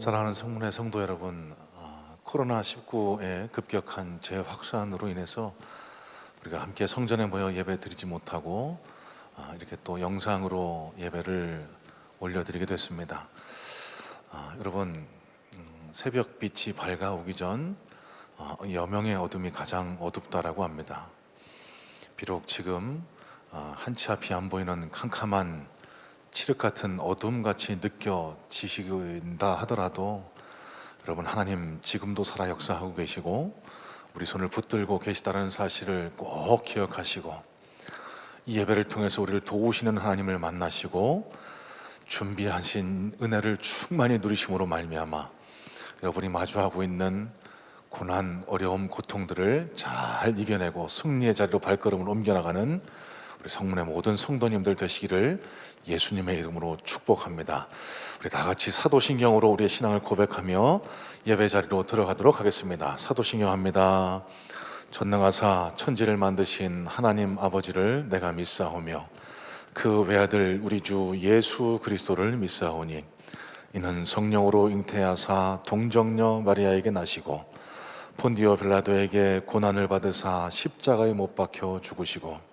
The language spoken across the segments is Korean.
사랑하는 성문의 성도 여러분, 코로나19의 급격한 재확산으로 인해서 우리가 함께 성전에 모여 예배 드리지 못하고 이렇게 또 영상으로 예배를 올려드리게 됐습니다. 여러분, 새벽빛이 밝아오기 전 여명의 어둠이 가장 어둡다라고 합니다. 비록 지금 한치 앞이 안 보이는 캄캄한 칠흑 같은 어둠같이 느껴지신다 하더라도 여러분, 하나님 지금도 살아 역사하고 계시고 우리 손을 붙들고 계시다는 사실을 꼭 기억하시고 이 예배를 통해서 우리를 도우시는 하나님을 만나시고 준비하신 은혜를 충만히 누리심으로 말미암아 여러분이 마주하고 있는 고난, 어려움, 고통들을 잘 이겨내고 승리의 자리로 발걸음을 옮겨나가는 우리 성문의 모든 성도님들 되시기를 예수님의 이름으로 축복합니다. 우리 다 같이 사도신경으로 우리의 신앙을 고백하며 예배 자리로 들어가도록 하겠습니다. 사도신경 합니다. 전능하사 천지를 만드신 하나님 아버지를 내가 믿사오며 그 외아들 우리 주 예수 그리스도를 믿사오니 이는 성령으로 잉태하사 동정녀 마리아에게 나시고 본디오 빌라도에게 고난을 받으사 십자가에 못 박혀 죽으시고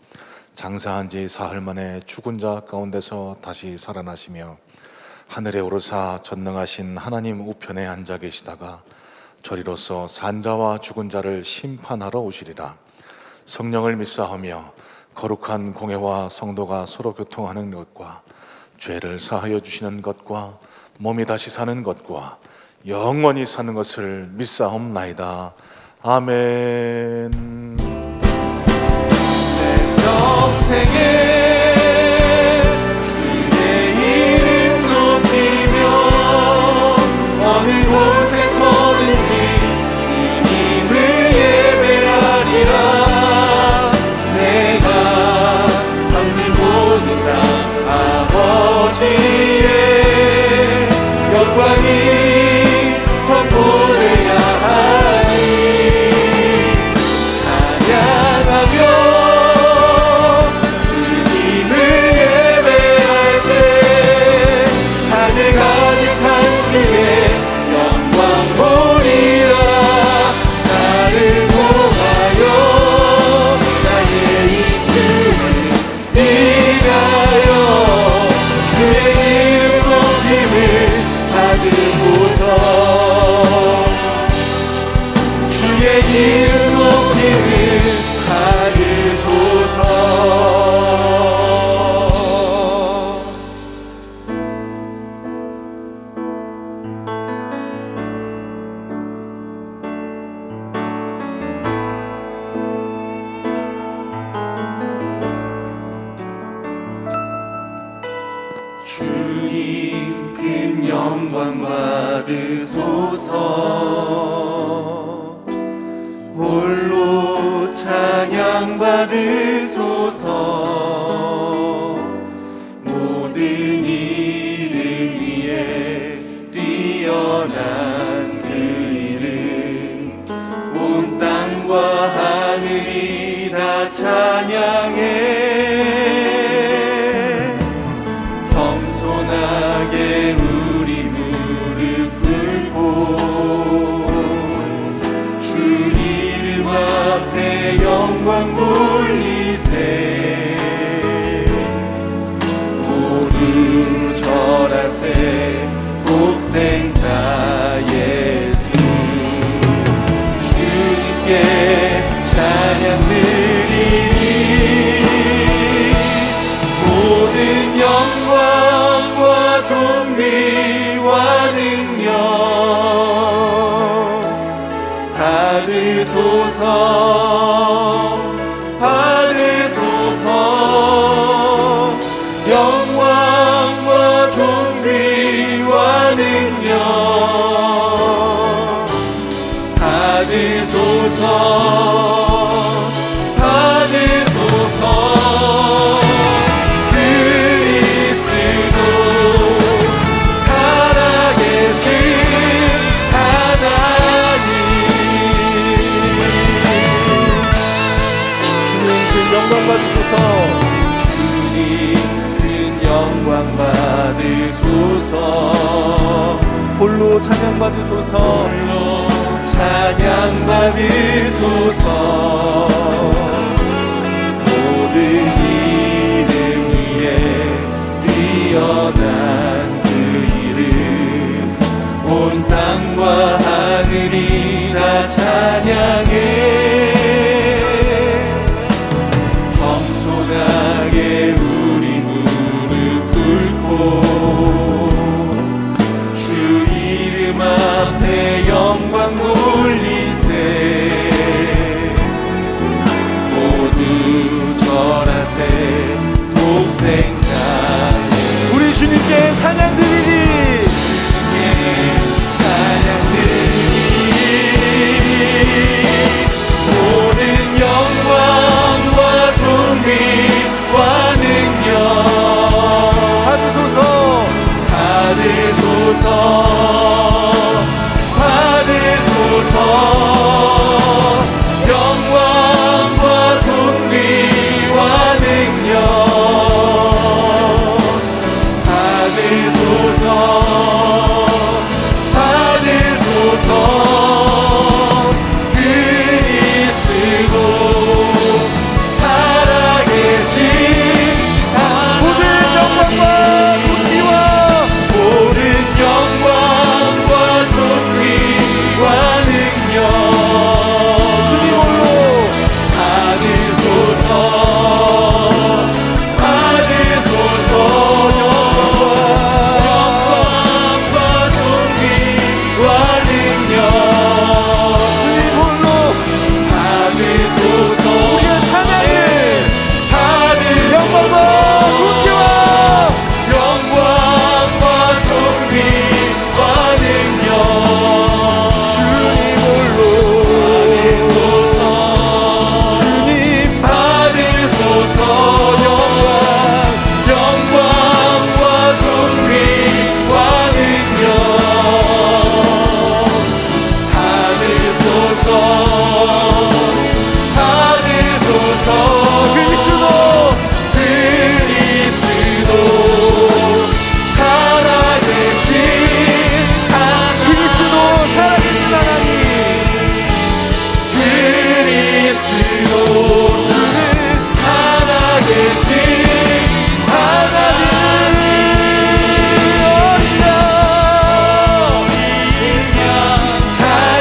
장사한 지 사흘 만에 죽은 자 가운데서 다시 살아나시며 하늘에 오르사 전능하신 하나님 우편에 앉아 계시다가 저리로서 산자와 죽은 자를 심판하러 오시리라. 성령을 믿사하며 거룩한 공회와 성도가 서로 교통하는 것과 죄를 사하여 주시는 것과 몸이 다시 사는 것과 영원히 사는 것을 믿사옵나이다. 아멘. 평생에 주의 이름 높이며 어느 곳에 서든지 주님을 예배하리라. 내가 받는 모든 것 아버지의 영광이 선포되야 하니 찬양하며 주의 이름 높임을 받으소서. 주님 큰 영광 받으소서. 홀로 찬양 받으소서. 모든 이름 위에 뛰어난 그 이름 온 땅과 하늘이 다 찬양해. 겸손하게 우리 무릎 꿇고 주 이름 앞에 영광 돌리세. 모두 절하세. 독생자 예수 주님께 찬양 드리리. 모든 영광과 존귀와 능력 받으소서. 받으소서. 영광과 존귀와 능력 받으소서. 받으소서. 그리스도 살아계신 하나님 영광 받으소서. 주님 큰 영광 받으소서. 홀로 홀로 찬양 받으소서. 홀로 찬양 받으소서. 모든 이름 위에 뛰어난 그 이름, 온 땅과 하늘이 다 찬양해. 겸손하게 우리 무릎 꿇고 주 이름 앞에 영광 돌리세. 모두 절하세. 독생자의 우리 주님께 찬양 드리리. 찬양 드리리. 모든 영광과 존귀와 능력 받으소서. 받으소서. 받으소서. 영광과 존귀와 능력 받으소서. 받으소서. 그리스도 살아계신 모든 영광과 존귀와 모든 영광과 존귀와 능력 주님 홀로 받으소서. 받으소서. 영광과 존귀와 능력 주님 홀로 받으소서. 우리의 찬양을 영광과 존귀와 영광과 존귀와 능력 주님 홀로 주님 받으소서. 영광과 존귀와 능력 받으소서. 받으소서. 그리스도 그리스도 살아계신 하나님. 그리스도 살아계신 하나님. 그리스도 주는 살아계신 하나님.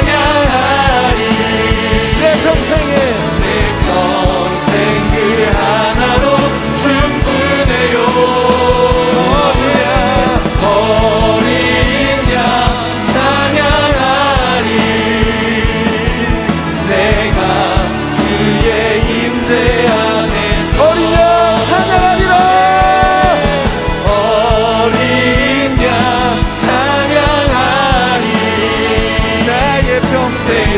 찬양하리. 내 평생에 내 평생 그 하나로 충분해요. 어린 양 찬양하리. 내가 주의 임재 안에 어린 양 찬양하리라. 어린 양 찬양하리. 나의 평생에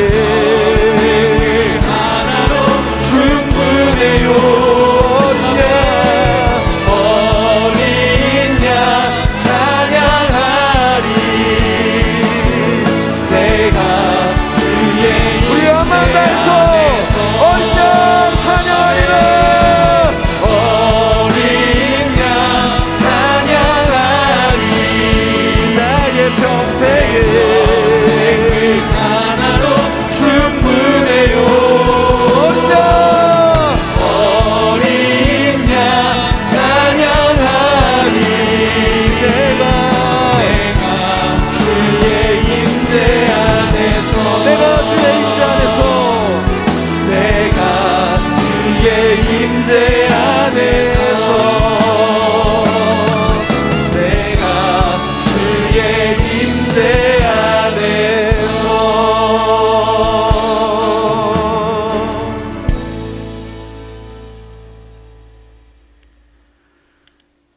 하나로 충분해요. 어린 양 찬양하리. 내가 주의 우리 한마음 다해서 어린 양 찬양하리라. 어린 양 찬양하리. 나의 평생에 하나로 충분해요. 어린 양 찬양하리. 내가 주의 임재 안에서 내가 주의 임재 안에서 내가 주의 임재 안에서 내가 주의 임재 안에서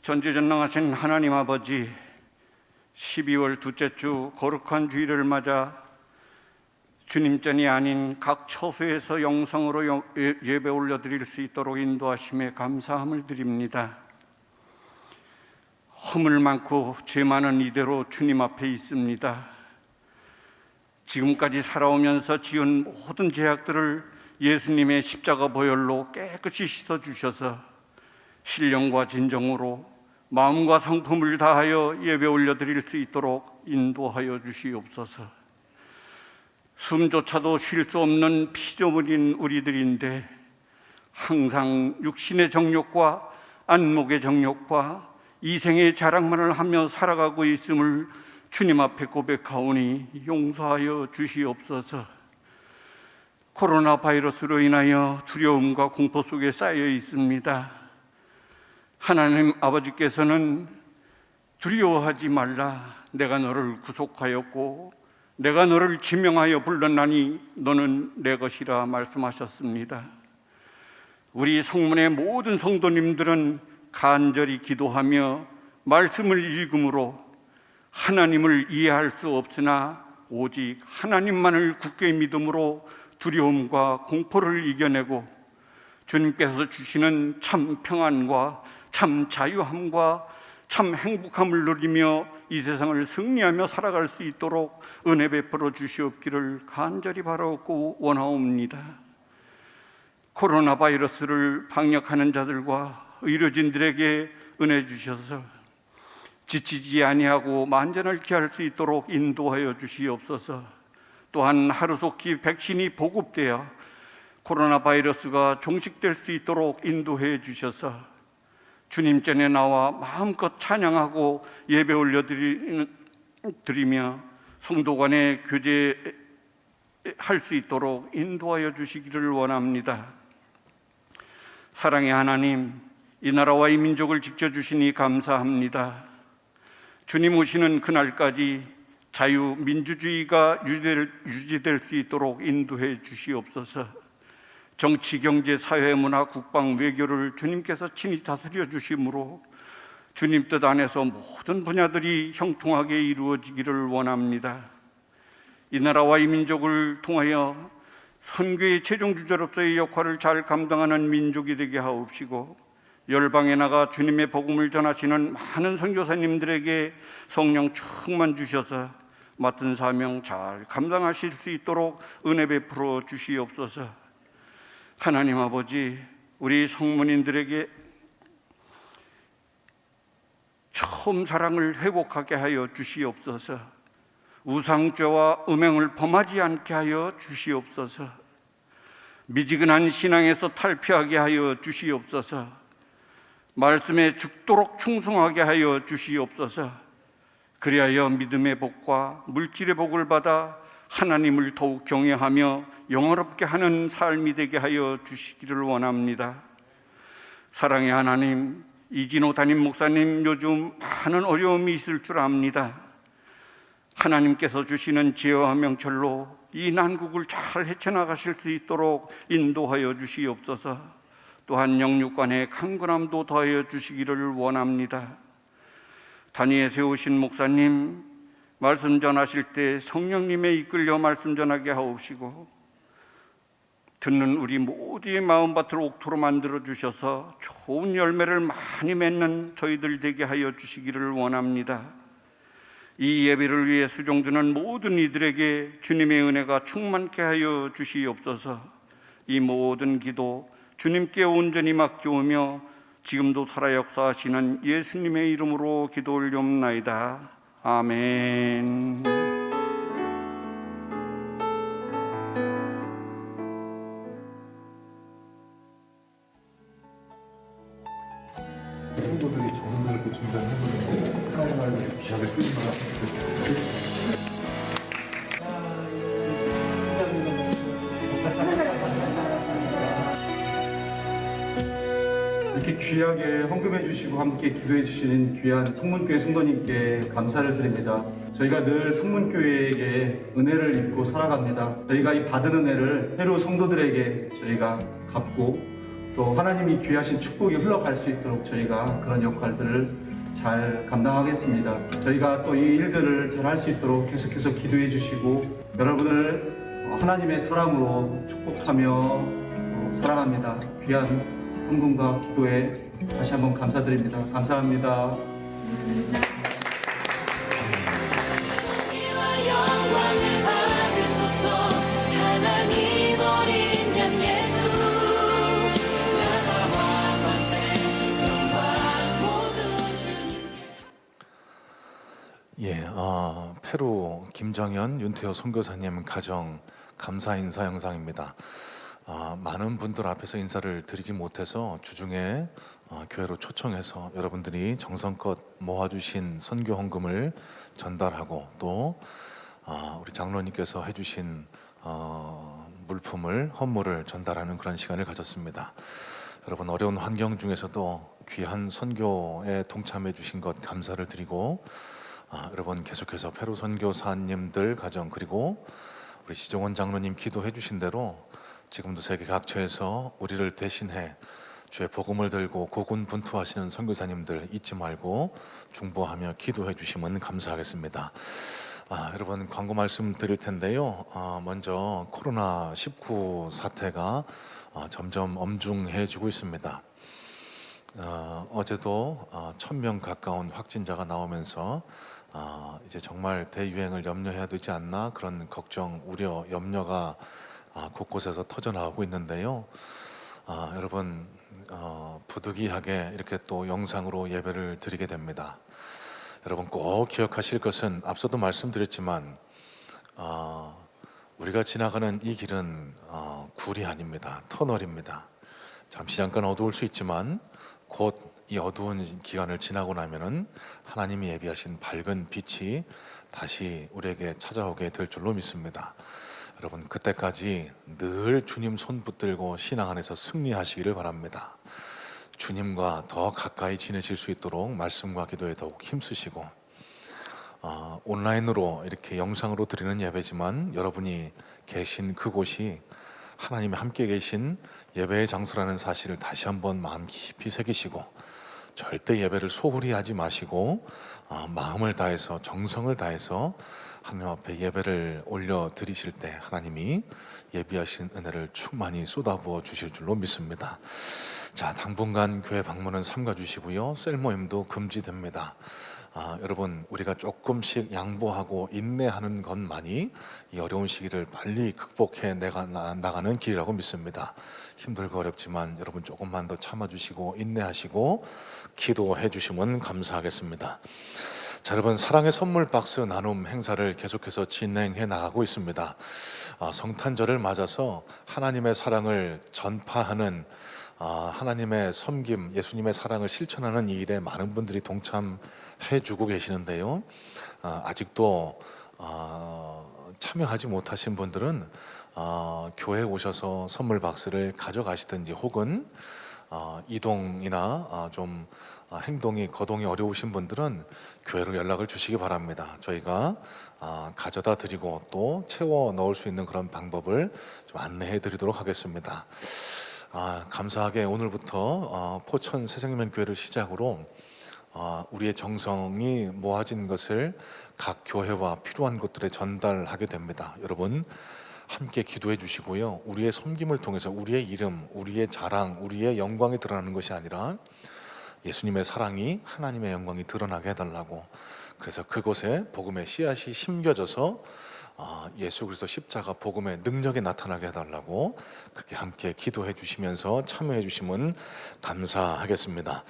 전지전능하신 하나님 아버지, 12월 둘째 주 거룩한 주일을 맞아 주님전이 아닌 각 처소에서 영상으로 예배 올려드릴 수 있도록 인도하심에 감사함을 드립니다. 허물 많고 죄 많은 이대로 주님 앞에 있습니다. 지금까지 살아오면서 지은 모든 죄악들을 예수님의 십자가 보혈로 깨끗이 씻어주셔서 신령과 진정으로 마음과 성품을 다하여 예배 올려드릴 수 있도록 인도하여 주시옵소서. 숨조차도 쉴 수 없는 피조물인 우리들인데 항상 육신의 정욕과 안목의 정욕과 이생의 자랑만을 하며 살아가고 있음을 주님 앞에 고백하오니 용서하여 주시옵소서. 코로나 바이러스로 인하여 두려움과 공포 속에 쌓여 있습니다. 하나님 아버지께서는 두려워하지 말라. 내가 너를 구속하였고 내가 너를 지명하여 불렀나니 너는 내 것이라 말씀하셨습니다. 우리 성문의 모든 성도님들은 간절히 기도하며 말씀을 읽음으로 하나님을 이해할 수 없으나 오직 하나님만을 굳게 믿음으로 두려움과 공포를 이겨내고 주님께서 주시는 참 평안과 참 자유함과 참 행복함을 누리며 이 세상을 승리하며 살아갈 수 있도록 은혜 베풀어 주시옵기를 간절히 바라옵고 원하옵니다. 코로나 바이러스를 방역하는 자들과 의료진들에게 은혜 주셔서 지치지 아니하고 만전을 기할 수 있도록 인도하여 주시옵소서. 또한 하루속히 백신이 보급되어 코로나 바이러스가 종식될 수 있도록 인도해 주셔서 주님 전에 나와 마음껏 찬양하고 예배 올려드리며 성도 간에 교제할 수 있도록 인도하여 주시기를 원합니다. 사랑의 하나님, 이 나라와 이 민족을 지켜주시니 감사합니다. 주님 오시는 그날까지 자유민주주의가 유지될 수 있도록 인도해 주시옵소서. 정치, 경제, 사회, 문화, 국방, 외교를 주님께서 친히 다스려 주심으로 주님 뜻 안에서 모든 분야들이 형통하게 이루어지기를 원합니다. 이 나라와 이 민족을 통하여 선교의 최종 주제로서의 역할을 잘 감당하는 민족이 되게 하옵시고 열방에 나가 주님의 복음을 전하시는 많은 선교사님들에게 성령 충만 주셔서 맡은 사명 잘 감당하실 수 있도록 은혜 베풀어 주시옵소서. 하나님 아버지, 우리 성문인들에게 처음 사랑을 회복하게 하여 주시옵소서. 우상죄와 음행을 범하지 않게 하여 주시옵소서. 미지근한 신앙에서 탈피하게 하여 주시옵소서. 말씀에 죽도록 충성하게 하여 주시옵소서. 그리하여 믿음의 복과 물질의 복을 받아 하나님을 더욱 경외하며 영화롭게 하는 삶이 되게 하여 주시기를 원합니다. 사랑의 하나님, 이진호 담임 목사님 요즘 많은 어려움이 있을 줄 압니다. 하나님께서 주시는 지혜와 명철로 이 난국을 잘 헤쳐나가실 수 있도록 인도하여 주시옵소서. 또한 영육간의 강건함도 더하여 주시기를 원합니다. 단위에 세우신 목사님, 말씀 전하실 때 성령님에 이끌려 말씀 전하게 하옵시고 듣는 우리 모두의 마음밭을 옥토로 만들어 주셔서 좋은 열매를 많이 맺는 저희들 되게 하여 주시기를 원합니다. 이 예배를 위해 수종드는 모든 이들에게 주님의 은혜가 충만케 하여 주시옵소서. 이 모든 기도 주님께 온전히 맡기오며 지금도 살아 역사하시는 예수님의 이름으로 기도 올리옵나이다. 아멘. 성도들이 정성을 그 준비하는 하나님의 기약을 쓰지 말았으면 좋겠습니다. 이렇게 귀하게 헌금해 주시고 함께 기도해 주신 귀한 성문교회 성도님께 감사를 드립니다. 저희가 늘 성문교회에게 은혜를 입고 살아갑니다. 저희가 이 받은 은혜를 새로 성도들에게 저희가 갚고 또 하나님이 귀하신 축복이 흘러갈 수 있도록 저희가 그런 역할들을 잘 감당하겠습니다. 저희가 또 이 일들을 잘 할 수 있도록 계속해서 기도해 주시고 여러분을 하나님의 사랑으로 축복하며 사랑합니다. 귀한 헌금과 기도에 다시 한번 감사드립니다. 감사합니다. 하나님 어린 양 예수 나라와 권세 영광 모두 주님 예, 페루 김정현 윤태호 선교사님 가정 감사 인사 영상입니다. 많은 분들 앞에서 인사를 드리지 못해서 주중에 교회로 초청해서 여러분들이 정성껏 모아주신 선교 헌금을 전달하고 또 우리 장로님께서 해주신 물품을 헌물을 전달하는 그런 시간을 가졌습니다. 여러분 어려운 환경 중에서도 귀한 선교에 동참해 주신 것 감사를 드리고 여러분 계속해서 페루 선교사님들 가정 그리고 우리 시종원 장로님 기도해 주신 대로 지금도 세계 각처에서 우리를 대신해 주의 복음을 들고 고군분투하시는 선교사님들 잊지 말고 중보하며 기도해 주시면 감사하겠습니다. 여러분 광고 말씀 드릴 텐데요. 먼저 코로나19 사태가 점점 엄중해지고 있습니다. 어제도 1000명 가까운 확진자가 나오면서 이제 정말 대유행을 염려해야 되지 않나 그런 걱정, 우려, 염려가 곳곳에서 터져나오고 있는데요. 여러분 부득이하게 이렇게 또 영상으로 예배를 드리게 됩니다. 여러분 꼭 기억하실 것은 앞서도 말씀드렸지만 우리가 지나가는 이 길은 굴이 아닙니다. 터널입니다. 잠시 잠깐 어두울 수 있지만 곧 이 어두운 기간을 지나고 나면은 하나님이 예비하신 밝은 빛이 다시 우리에게 찾아오게 될 줄로 믿습니다. 여러분 그때까지 늘 주님 손 붙들고 신앙 안에서 승리하시기를 바랍니다. 주님과 더 가까이 지내실 수 있도록 말씀과 기도에 더욱 힘쓰시고 온라인으로 이렇게 영상으로 드리는 예배지만 여러분이 계신 그곳이 하나님이 함께 계신 예배의 장소라는 사실을 다시 한번 마음 깊이 새기시고 절대 예배를 소홀히 하지 마시고 마음을 다해서 정성을 다해서 하나님 앞에 예배를 올려 드리실 때 하나님이 예비하신 은혜를 충만히 쏟아부어 주실 줄로 믿습니다. 자, 당분간 교회 방문은 삼가 주시고요. 셀 모임도 금지됩니다. 여러분 우리가 조금씩 양보하고 인내하는 것만이 이 어려운 시기를 빨리 극복해 나가는 길이라고 믿습니다. 힘들고 어렵지만 여러분 조금만 더 참아주시고 인내하시고 기도해 주시면 감사하겠습니다. 자, 여러분 사랑의 선물 박스 나눔 행사를 계속해서 진행해 나가고 있습니다. 성탄절을 맞아서 하나님의 사랑을 전파하는 하나님의 섬김, 예수님의 사랑을 실천하는 이 일에 많은 분들이 동참해 주고 계시는데요. 아직도 참여하지 못하신 분들은 교회에 오셔서 선물 박스를 가져가시든지 혹은 이동이나 좀 행동이 거동이 어려우신 분들은 교회로 연락을 주시기 바랍니다. 저희가 가져다 드리고 또 채워 넣을 수 있는 그런 방법을 좀 안내해 드리도록 하겠습니다. 감사하게 오늘부터 포천 새생명교회를 시작으로 우리의 정성이 모아진 것을 각 교회와 필요한 곳들에 전달하게 됩니다. 여러분 함께 기도해 주시고요. 우리의 섬김을 통해서 우리의 이름, 우리의 자랑, 우리의 영광이 드러나는 것이 아니라 예수님의 사랑이 하나님의 영광이 드러나게 해달라고, 그래서 그곳에 복음의 씨앗이 심겨져서 예수 그리스도 십자가 복음의 능력이 나타나게 해달라고 그렇게 함께 기도해 주시면서 참여해 주시면 감사하겠습니다.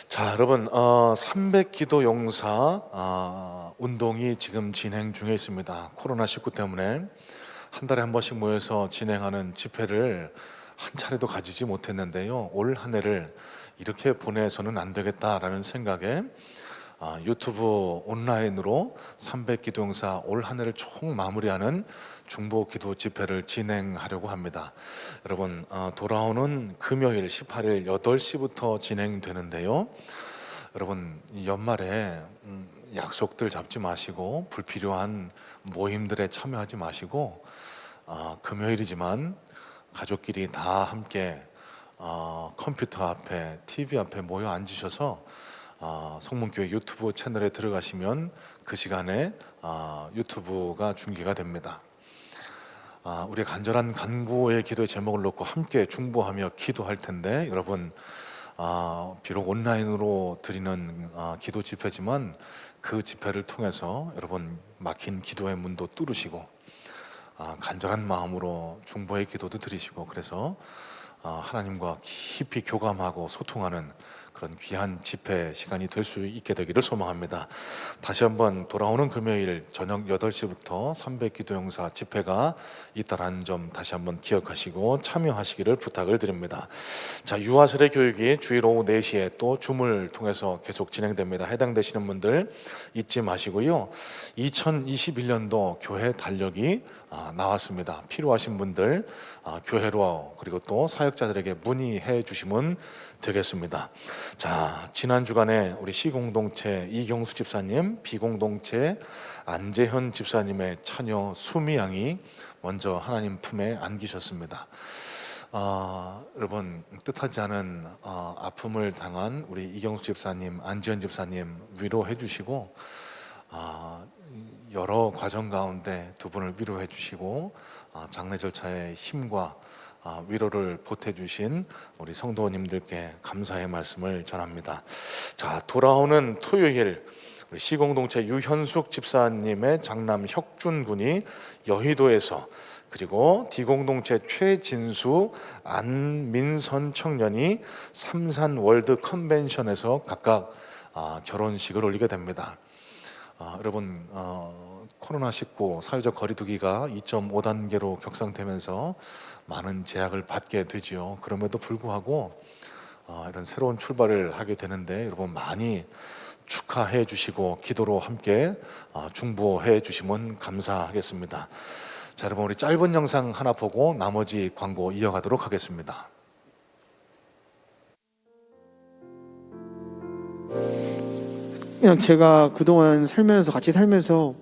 자, 여러분 300기도 용사 운동이 지금 진행 중에 있습니다. 코로나19 때문에 한 달에 한 번씩 모여서 진행하는 집회를 한 차례도 가지지 못했는데요. 올 한 해를 이렇게 보내서는 안 되겠다라는 생각에 유튜브 온라인으로 300기도 용사 올 한 해를 총 마무리하는 중보 기도 집회를 진행하려고 합니다. 여러분 돌아오는 금요일 18일 8시부터 진행되는데요. 여러분 이 연말에 약속들 잡지 마시고 불필요한 모임들에 참여하지 마시고 금요일이지만 가족끼리 다 함께 컴퓨터 앞에 TV 앞에 모여 앉으셔서 성문교회 유튜브 채널에 들어가시면 그 시간에 유튜브가 중계가 됩니다. 우리의 간절한 간구의 기도의 제목을 놓고 함께 중보하며 기도할 텐데 여러분 비록 온라인으로 드리는 기도 집회지만 그 집회를 통해서 여러분 막힌 기도의 문도 뚫으시고 간절한 마음으로 중보의 기도도 드리시고 그래서 하나님과 깊이 교감하고 소통하는 그런 귀한 집회 시간이 될 수 있게 되기를 소망합니다. 다시 한번 돌아오는 금요일 저녁 8시부터 300기도용사 집회가 있다라는 점 다시 한번 기억하시고 참여하시기를 부탁을 드립니다. 자, 유아세대 교육이 주일 오후 4시에 또 줌을 통해서 계속 진행됩니다. 해당되시는 분들 잊지 마시고요. 2021년도 교회 달력이 나왔습니다. 필요하신 분들 교회로 그리고 또 사역자들에게 문의해 주시면 되겠습니다. 자, 지난 주간에 우리 C공동체 이경수 집사님, B공동체 안재현 집사님의 처녀 수미 양이 먼저 하나님 품에 안기셨습니다. 여러분, 뜻하지 않은 아픔을 당한 우리 이경수 집사님, 안재현 집사님 위로해 주시고 여러 과정 가운데 두 분을 위로해 주시고 장례 절차의 힘과 위로를 보태주신 우리 성도님들께 감사의 말씀을 전합니다. 자, 돌아오는 토요일 우리 C공동체 유현숙 집사님의 장남 혁준 군이 여의도에서, 그리고 D공동체 최진수 안민선 청년이 삼산 월드 컨벤션에서 각각 결혼식을 올리게 됩니다. 여러분, 코로나19 사회적 거리두기가 2.5단계로 격상되면서 많은 제약을 받게 되지요. 그럼에도 불구하고 이런 새로운 출발을 하게 되는데 여러분 많이 축하해 주시고 기도로 함께 중보해 주시면 감사하겠습니다. 자, 여러분, 우리 짧은 영상 하나 보고 나머지 광고 이어가도록 하겠습니다. 그냥 제가 그동안 같이 살면서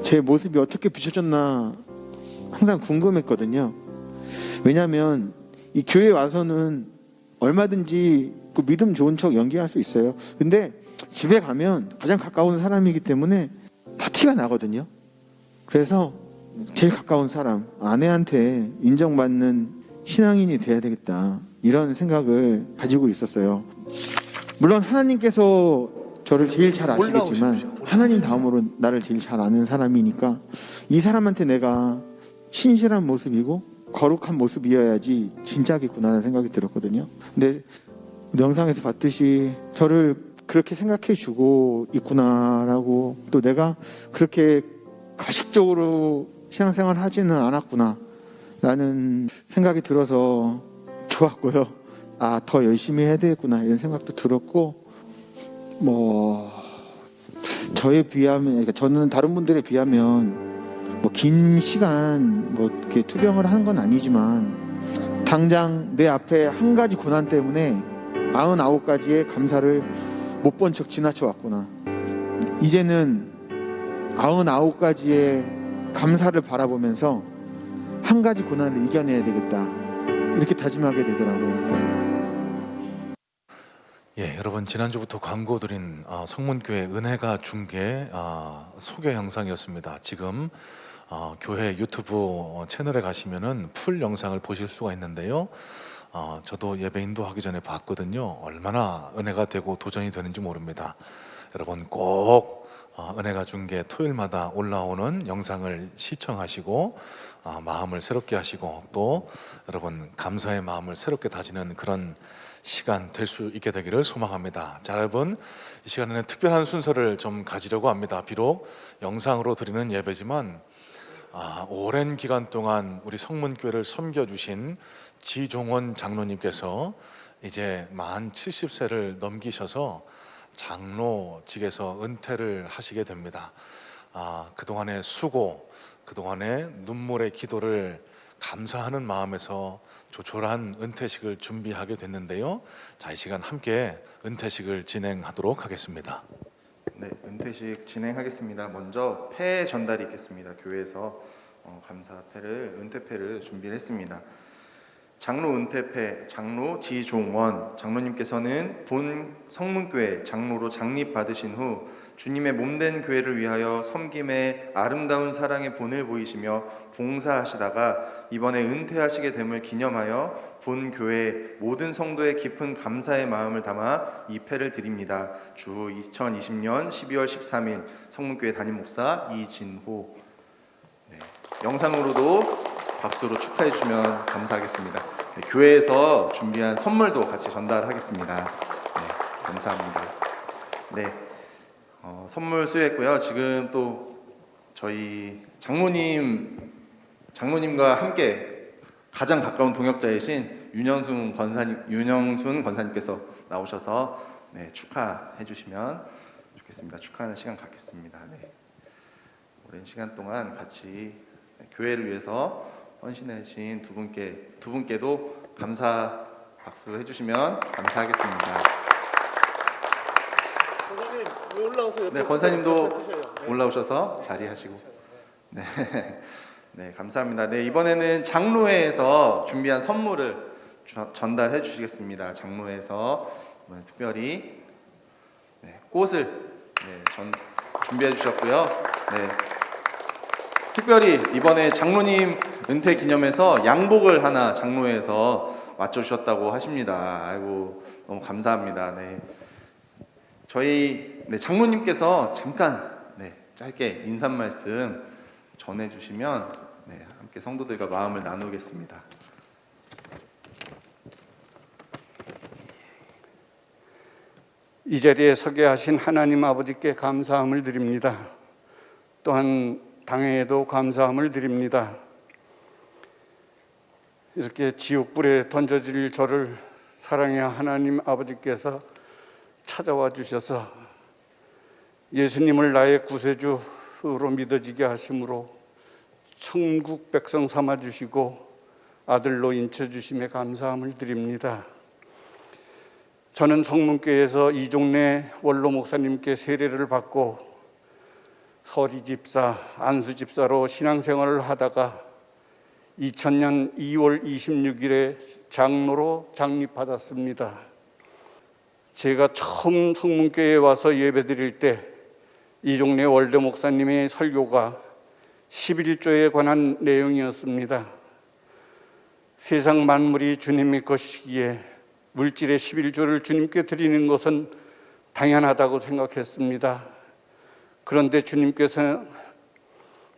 제 모습이 어떻게 비춰졌나 항상 궁금했거든요. 왜냐하면 이 교회에 와서는 얼마든지 그 믿음 좋은 척 연기할 수 있어요. 근데 집에 가면 가장 가까운 사람이기 때문에 다 티가 나거든요. 그래서 제일 가까운 사람, 아내한테 인정받는 신앙인이 돼야 되겠다, 이런 생각을 가지고 있었어요. 물론 하나님께서 저를 제일 잘 아시겠지만 하나님 다음으로 나를 제일 잘 아는 사람이니까 이 사람한테 내가 신실한 모습이고 거룩한 모습이어야지 진짜겠구나라는 생각이 들었거든요. 근데 영상에서 봤듯이 저를 그렇게 생각해 주고 있구나라고, 또 내가 그렇게 가식적으로 신앙생활 하지는 않았구나 라는 생각이 들어서 좋았고요. 더 열심히 해야 되겠구나 이런 생각도 들었고, 저에 비하면, 그러니까 저는 다른 분들에 비하면 긴 시간 이렇게 투병을 하는 건 아니지만 당장 내 앞에 한 가지 고난 때문에 99가지의 감사를 못 본 척 지나쳐 왔구나. 이제는 99가지의 감사를 바라보면서 한 가지 고난을 이겨내야 되겠다, 이렇게 다짐하게 되더라고요. 예, 여러분, 지난주부터 광고 드린 성문교회 은혜가 중계 소개 영상이었습니다. 지금 교회 유튜브 채널에 가시면은 풀 영상을 보실 수가 있는데요. 저도 예배 인도하기 전에 봤거든요. 얼마나 은혜가 되고 도전이 되는지 모릅니다. 여러분 꼭 은혜가 중계 토요일마다 올라오는 영상을 시청하시고 마음을 새롭게 하시고, 또 여러분 감사의 마음을 새롭게 다지는 그런 시간 될 수 있게 되기를 소망합니다. 자, 여러분, 이 시간에는 특별한 순서를 좀 가지려고 합니다. 비록 영상으로 드리는 예배지만 오랜 기간 동안 우리 성문교회를 섬겨주신 지종원 장로님께서 이제 만 70세를 넘기셔서 장로직에서 은퇴를 하시게 됩니다. 그동안의 수고, 그동안의 눈물의 기도를 감사하는 마음에서 조촐한 은퇴식을 준비하게 됐는데요. 자, 이 시간 함께 은퇴식을 진행하도록 하겠습니다. 네, 은퇴식 진행하겠습니다. 먼저 폐 전달이 있겠습니다. 교회에서 감사패를, 은퇴패를 준비를 했습니다. 장로 은퇴패, 장로 지종원 장로님께서는 본 성문교회 장로로 장립 받으신 후 주님의 몸된 교회를 위하여 섬김의 아름다운 사랑의 본을 보이시며 봉사하시다가 이번에 은퇴하시게 됨을 기념하여 본 교회 모든 성도의 깊은 감사의 마음을 담아 이 패를 드립니다. 주 2020년 12월 13일 성문교회 담임 목사 이진호. 네, 영상으로도 박수로 축하해 주시면 감사하겠습니다. 네, 교회에서 준비한 선물도 같이 전달하겠습니다. 감사합니다. 네, 선물 수여했고요. 지금 또 저희 장로님과 함께 가장 가까운 동역자이신 윤영순 권사님께서 나오셔서 네, 축하해 주시면 좋겠습니다. 축하하는 시간 갖겠습니다. 네. 오랜 시간 동안 같이 교회를 위해서 헌신하신 두 분께도 감사 박수 해주시면 감사하겠습니다. 권사님 왜 올라오세요? 네, 권사님도 올라오셔서 자리하시고. 네, 네, 감사합니다. 네, 이번에는 장로회에서 준비한 선물을 전달해 주시겠습니다. 장로회에서 이번에 특별히 네, 꽃을 준비해 주셨고요. 네. 특별히 이번에 장로님 은퇴 기념해서 양복을 하나 장로회에서 맞춰주셨다고 하십니다. 아이고 너무 감사합니다. 네. 저희 장로님께서 잠깐 짧게 인사 말씀 전해주시면 함께 성도들과 마음을 나누겠습니다. 이 자리에 서게 하신 하나님 아버지께 감사함을 드립니다. 또한 당회에도 감사함을 드립니다. 이렇게 지옥불에 던져질 저를 사랑의 하나님 아버지께서 찾아와 주셔서 예수님을 나의 구세주로 믿어지게 하심으로 천국 백성 삼아 주시고 아들로 인쳐 주심에 감사함을 드립니다. 저는 성문교회에서 이종래 원로 목사님께 세례를 받고 서리 집사, 안수 집사로 신앙생활을 하다가 2000년 2월 26일에 장로로 장립받았습니다. 제가 처음 성문교회에 와서 예배드릴 때 이종래 원로 목사님의 설교가 11조에 관한 내용이었습니다. 세상 만물이 주님의 것이기에 물질의 11조를 주님께 드리는 것은 당연하다고 생각했습니다. 그런데 주님께서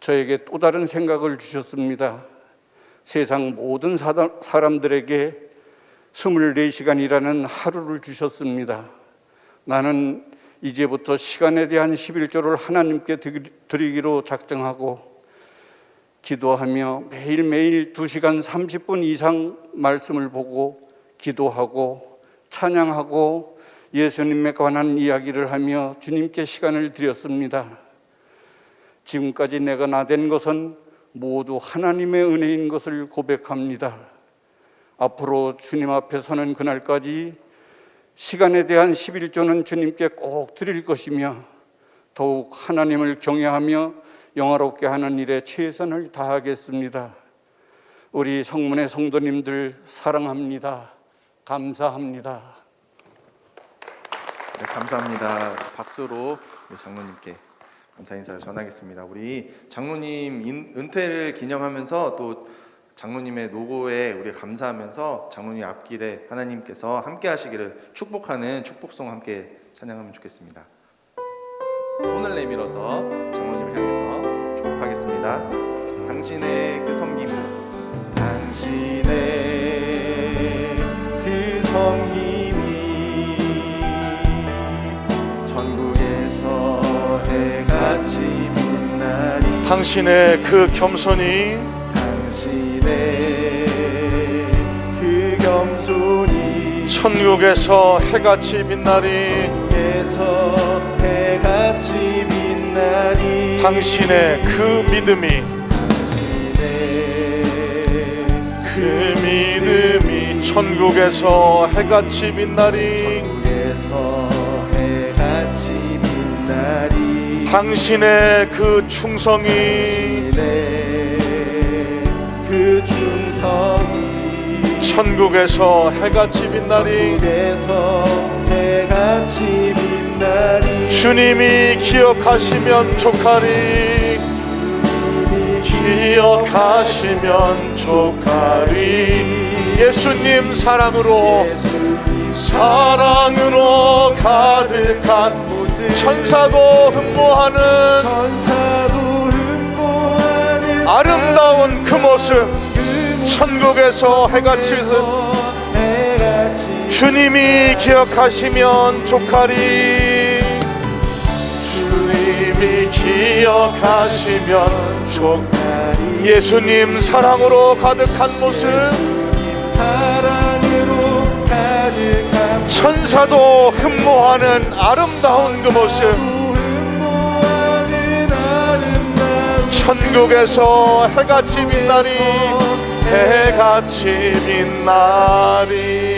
저에게 또 다른 생각을 주셨습니다. 세상 모든 사람들에게 24시간이라는 하루를 주셨습니다. 나는 이제부터 시간에 대한 11조를 하나님께 드리기로 작정하고 기도하며 매일매일 2시간 30분 이상 말씀을 보고 기도하고 찬양하고 예수님에 관한 이야기를 하며 주님께 시간을 드렸습니다. 지금까지 내가 나댄 것은 모두 하나님의 은혜인 것을 고백합니다. 앞으로 주님 앞에 서는 그날까지 시간에 대한 11조는 주님께 꼭 드릴 것이며 더욱 하나님을 경외하며 영화롭게 하는 일에 최선을 다하겠습니다. 우리 성문의 성도님들 사랑합니다. 감사합니다. 네, 감사합니다. 박수로 우리 장로님께 감사 인사를 전하겠습니다. 우리 장로님 은퇴를 기념하면서 또 장로님의 노고에 우리 감사하면서 장로님 앞길에 하나님께서 함께 하시기를 축복하는 축복송 함께 찬양하면 좋겠습니다. 손을 내밀어서 장로님을 향해서 축복하겠습니다. 당신의 그 섬김으로 당신의 그 섬김이 전국에서 해같이 빛나리 당신의 그 겸손이 당신의 그 겸손이 천국에서 해같이 빛나리 천국에서 해같이 빛나리 당신의 그 믿음이 그 믿음이 천국에서 해같이 빛나리 천국에서 해같이 빛나리 당신의 그 충성이 그 충성이 천국에서 해같이 빛나리 천국에서 해같이 빛나리 주님이 기억하시면 족하리 기억하시면 족하리 예수님 사랑으로 가득한 천사도 흠모하는 아름다운 그 모습 천국에서 해같이 주님이 기억하시면 족하리. 주님이 기억하시면 족하리. 예수님 사랑으로 가득한 모습, 사랑으로 가득한 천사도 흠모하는 아름다운 그 모습, 천국에서 해같이 빛나리, 해같이 빛나리.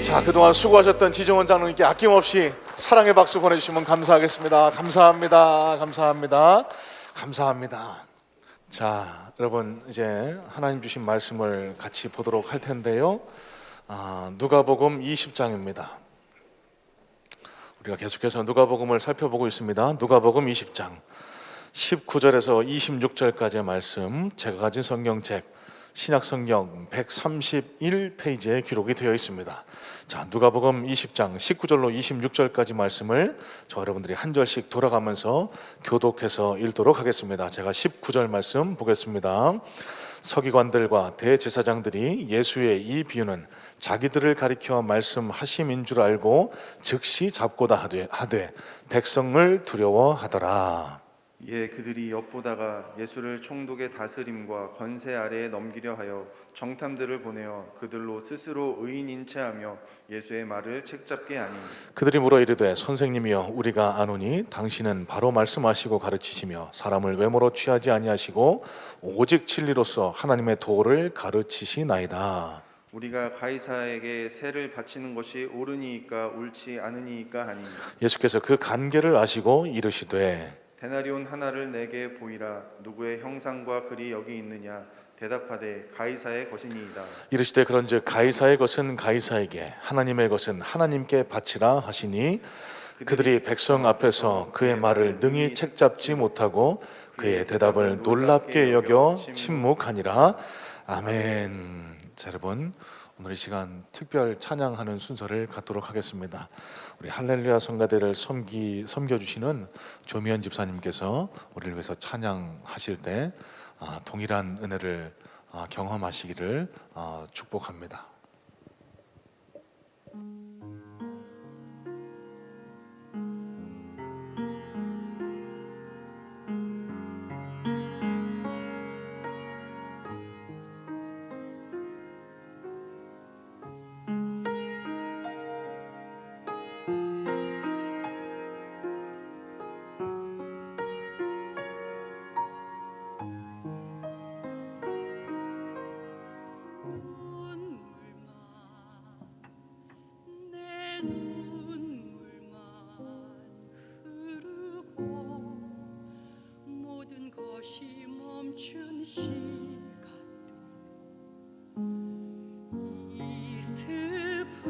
자, 그동안 수고하셨던 지정원 장로님께 아낌없이 사랑의 박수 보내주시면 감사하겠습니다. 감사합니다. 감사합니다. 감사합니다. 자, 여러분 이제 하나님 주신 말씀을 같이 보도록 할 텐데요. 누가복음 20장입니다. 우리가 계속해서 누가복음을 살펴보고 있습니다. 누가복음 20장 19절에서 26절까지의 말씀, 제가 가진 성경책 신약성경 131페이지에 기록이 되어 있습니다. 자, 누가복음 20장 19절로 26절까지 말씀을 저 여러분들이 한 절씩 돌아가면서 교독해서 읽도록 하겠습니다. 제가 19절 말씀 보겠습니다. 서기관들과 대제사장들이 예수의 이 비유는 자기들을 가리켜 말씀하심인 줄 알고 즉시 잡고다 하되 백성을 두려워하더라. 이에 그들이 엿보다가 예수를 총독의 다스림과 권세 아래에 넘기려 하여 정탐들을 보내어 그들로 스스로 의인인 체하며 예수의 말을 책잡게 하니, 그들이 물어 이르되 선생님이여 우리가 아노니 당신은 바로 말씀하시고 가르치시며 사람을 외모로 취하지 아니하시고 오직 진리로서 하나님의 도를 가르치시나이다. 우리가 가이사에게 세를 바치는 것이 옳으니이까 옳지 않으니이까 하니, 예수께서 그 간계를 아시고 이르시되 데나리온 하나를 내게 보이라. 누구의 형상과 글이 여기 있느냐? 대답하되 가이사의 것이니이다. 이르시되 그런즉 가이사의 것은 가이사에게, 하나님의 것은 하나님께 바치라 하시니, 그들이 백성 앞에서 그의 말을 능히 책잡지 못하고 그의 대답을 놀랍게 여겨 침묵하니라. 아멘. 자, 여러분 오늘 이 시간 특별 찬양하는 순서를 갖도록 하겠습니다. 우리 할렐루야 성가대를 섬겨주시는 조미연 집사님께서 우리를 위해서 찬양하실 때 동일한 은혜를 경험하시기를 축복합니다. 멈춘 시간, 이 슬픔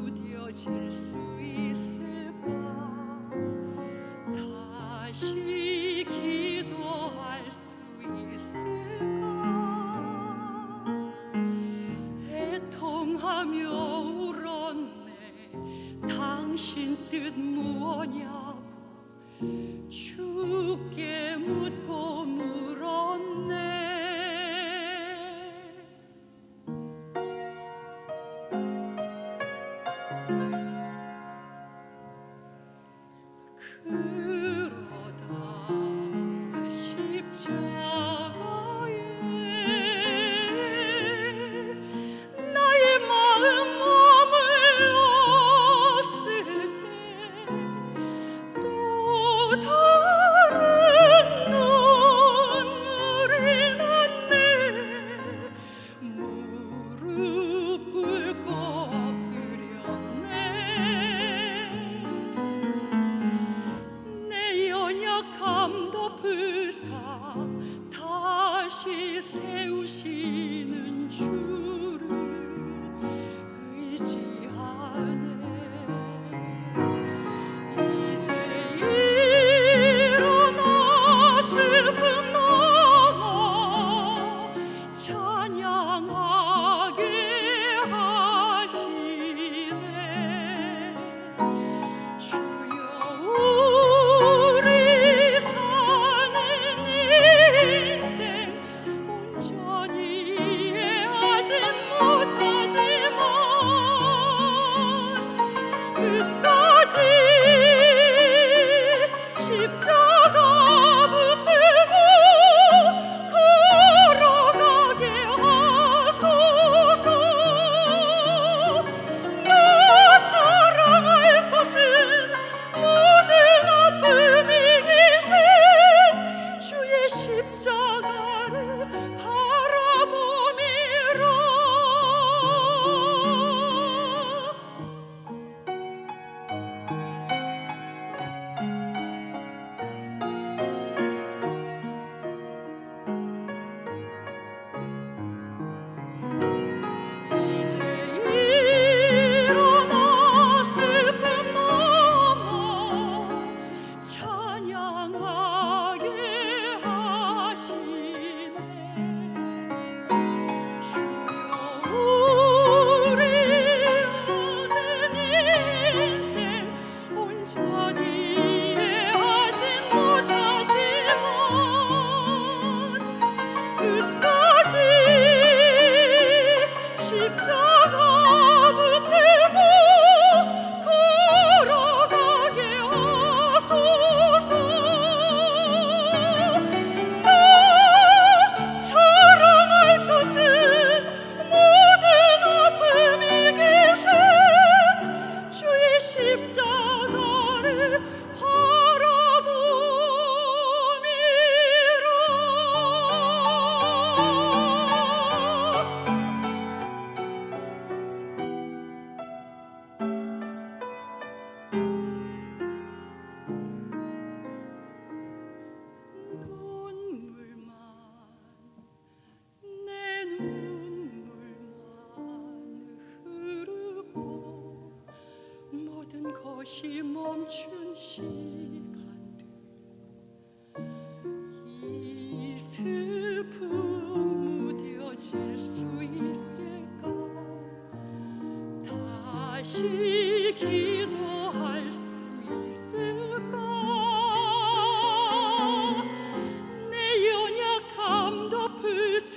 무뎌질 수 있을까? 다시 기도할 수 있을까? 애통하며 울었네. 당신 뜻 무엇냐고 주께 묻고 물었네. 그러다 십자가에 나의 마음 머물렀을 때 또 다른 눈물이 났네. 무릎 꿇고 엎드렸네. 내 전 이해하진 못하지만 끝까지 십자가 붙들고 걸어가게 하소서. 나 자랑할 것은 모든 아픔이 계신 주의 십자가를 바라봄이라. 눈물만 내 눈물만 흐르고 모든 것이 멈춘 시간들 이 슬픔 무뎌질 수 있을까? 다시 기도할 수 있을까? 내 연약함 덮으사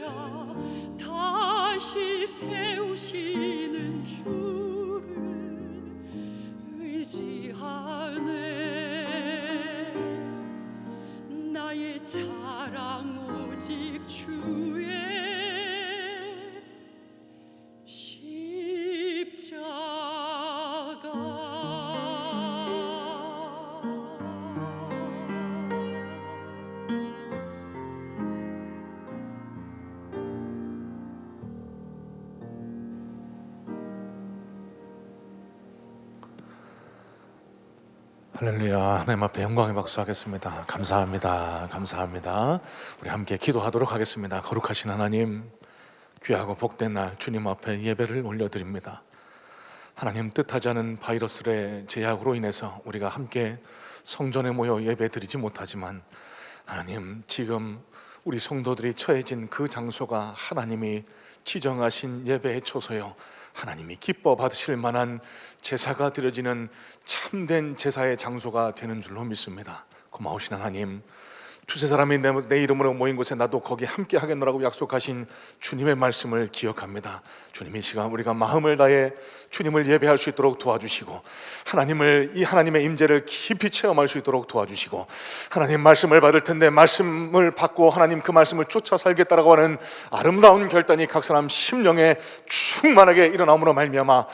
다시 세우시는 주를 의지하네. 나의 자랑 오직 주의 십자가. 할렐루야. 하나님 앞에 영광의 박수하겠습니다. 감사합니다. 감사합니다. 우리 함께 기도하도록 하겠습니다. 거룩하신 하나님, 귀하고 복된 날 주님 앞에 예배를 올려드립니다. 하나님, 뜻하지 않은 바이러스의 제약으로 인해서 우리가 함께 성전에 모여 예배드리지 못하지만 하나님, 지금 우리 성도들이 처해진 그 장소가 하나님이 지정하신 예배의 초소요, 하나님이 기뻐 받으실 만한 제사가 드려지는 참된 제사의 장소가 되는 줄로 믿습니다. 고마우신 하나님, 두세 사람이 내 이름으로 모인 곳에 나도 거기 함께 하겠노라고 약속하신 주님의 말씀을 기억합니다. 주님, 이 시간 우리가 마음을 다해 주님을 예배할 수 있도록 도와주시고, 이 하나님의 임재를 깊이 체험할 수 있도록 도와주시고, 하나님 말씀을 받을 텐데 말씀을 받고 하나님 그 말씀을 쫓아 살겠다라고 하는 아름다운 결단이 각 사람 심령에 충만하게 일어남으로 말미암아